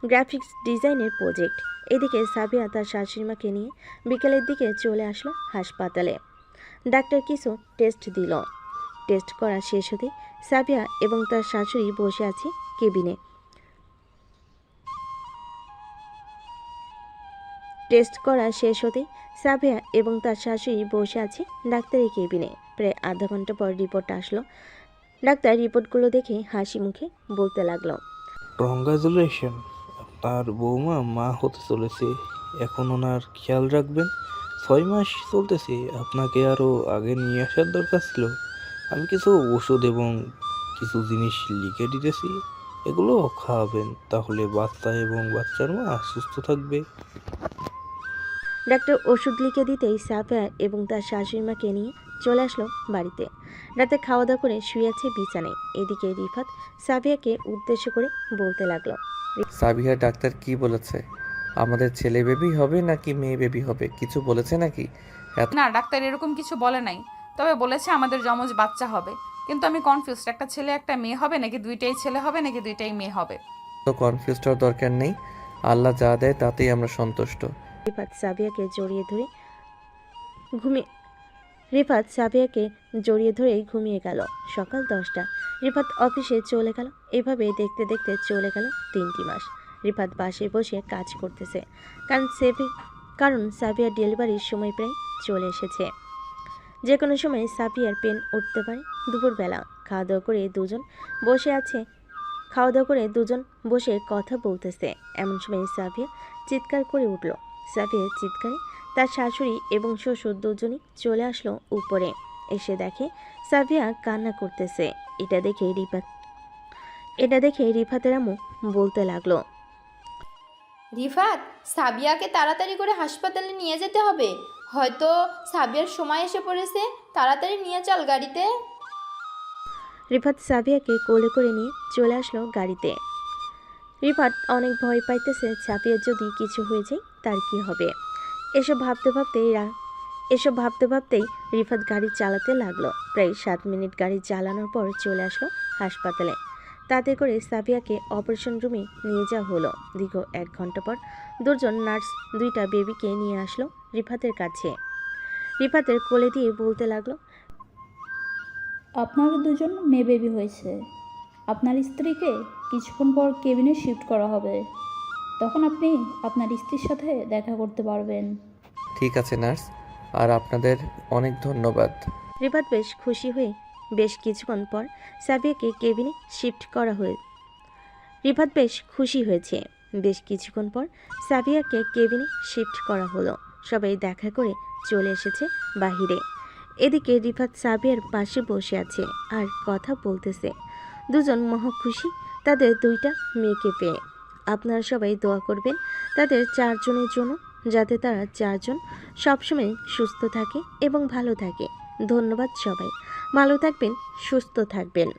C: গ্রাফিক্স ডিজাইনের প্রজেক্ট। এদিকে সাবিয়া তার শাশুড়িমাকে নিয়ে বিকেলের দিকে চলে আসলো হাসপাতালে। ডাক্তার কিছু টেস্ট দিল। টেস্ট করা শেষ হতেই সাবিয়া এবং তার শাশুড়ি বসে আছে কেবিনে। টেস্ট করা শেষ হতেই সাবিয়া এবং তার শাশুড়ি বসে আছে ডাক্তারের কেবিনে। প্রায় আধা ঘন্টা পর রিপোর্ট আসলো। ডাক্তার রিপোর্টগুলো দেখে হাসি মুখে বলতে লাগলো,
O: কংগ্রাচুলেশন, আপনার বৌমা মা হতে চলেছে। এখন ওনার খেয়াল রাখবেন। 6 মাস চলতেছে, আপনাকে আরও আগে নিয়ে আসার দরকার ছিল। আমি কিছু ওষুধ এবং কিছু জিনিস লিখে দিতেছি, এগুলো খাওয়াবেন, তাহলে বাচ্চা এবং বাচ্চার মা সুস্থ থাকবে।
C: ডাক্তার ওষুধ লিখে দিতেই সাবিয়া এবং তার শাশুড়িমাকে নিয়ে চলে আসলো বাড়িতে। রাতে খাওয়া দাওয়া করে শুয়ে আছে বিছানায়। এদিকে রিফাত সাবিয়াকে উদ্দেশ্য করে বলতে লাগলো,
A: সাবিয়া, ডাক্তার কি বলেছে? আমাদের ছেলে বেবি হবে নাকি মেয়ে বেবি হবে, কিছু বলেছে নাকি?
B: না, ডাক্তার এরকম কিছু বলে নাই, তবে বলেছে আমাদের যমজ বাচ্চা হবে। কিন্তু আমি কনফিউজড, একটা ছেলে একটা মেয়ে হবে নাকি দুইটাই ছেলে হবে নাকি দুইটাই মেয়ে হবে।
A: তো কনফিউজ হওয়ার দরকার নেই, আল্লাহ যা দেয় তাতেই আমরা সন্তুষ্ট।
C: রিফাত সাবিয়াকে জড়িয়ে ধরেই ঘুমিয়ে গেল। সকাল 10টা। রিফাত অফিসে চলে গেল। এভাবে দেখতে দেখতে চলে গেল 3টি মাস। রিফাত বাসায় বসে কাজ করতেছে, কারণ সাবিয়ার ডেলিভারির সময় প্রায় চলে এসেছে। যে কোনো সময় সাবিয়ার পেন উঠতে পারে। দুপুরবেলা খাওয়া দাওয়া করে দুজন বসে কথা বলতেছে। এমন সময় সাবিয়া চিৎকার করে উঠল। সাবিয়ার চিৎকারে তার শাশুড়ি এবং শ্বশুর দুজনই চলে আসলো উপরে। এসে দেখে সাবিয়া কান্না করতেছে। এটা দেখে রিফাতের আম্মু বলতে লাগলো,
J: রিফাত, সাবিয়াকে তাড়াতাড়ি করে হাসপাতালে নিয়ে যেতে হবে, হয়তো সাবিয়ার সময় এসে পড়েছে, তাড়াতাড়ি নিয়ে চল গাড়িতে।
C: রিফাত সাবিয়াকে কোলে করে নিয়ে চলে আসলো গাড়িতে। রিফাত অনেক ভয় পাইতেছে, সাবিয়ার যদি কিছু হয়ে যায় তার কি হবে। এসব ভাবতে ভাবতেই রিফাত গাড়ি চালাতে লাগলো। প্রায় 7 মিনিট গাড়ি চালানোর পর চলে আসলো হাসপাতালে। তাতে করে সাবিয়াকে অপারেশন রুমে নিয়ে যাওয়া হলো। দীর্ঘ 1 ঘন্টা পর দুজন নার্স 2টা বেবিকে নিয়ে আসলো রিফাতের কাছে। রিফাতের কোলে দিয়ে বলতে লাগলো,
P: আপনার দুজন মেয়ে বেবি হয়েছে। আপনার স্ত্রীকে কিছুক্ষণ পর কেবিনে শিফট করা হবে, তখন আপনি আপনার স্ত্রীর সাথে দেখা করতে পারবেন।
A: ঠিক আছে নার্স, আর আপনাদের অনেক ধন্যবাদ।
C: রিফাত বেশ খুশি হয়ে বেশ কিছুক্ষণ পর সাবিয়াকে কেবিনে শিফট করা হলো। সবাই দেখা করে চলে এসেছে বাহিরে। এদিকে রিফাত সাবিয়ার পাশে বসে আছে আর কথা বলতেছে। দুজন মহা খুশি তাদের 2টা মেয়েকে পেয়ে। আপনারা সবাই দোয়া করবেন তাদের 4 জনের জন্য, যাতে তারা 4 জন সবসময় সুস্থ থাকে এবং ভালো থাকে। ধন্যবাদ সবাই, ভালো থাকবেন, সুস্থ থাকবেন।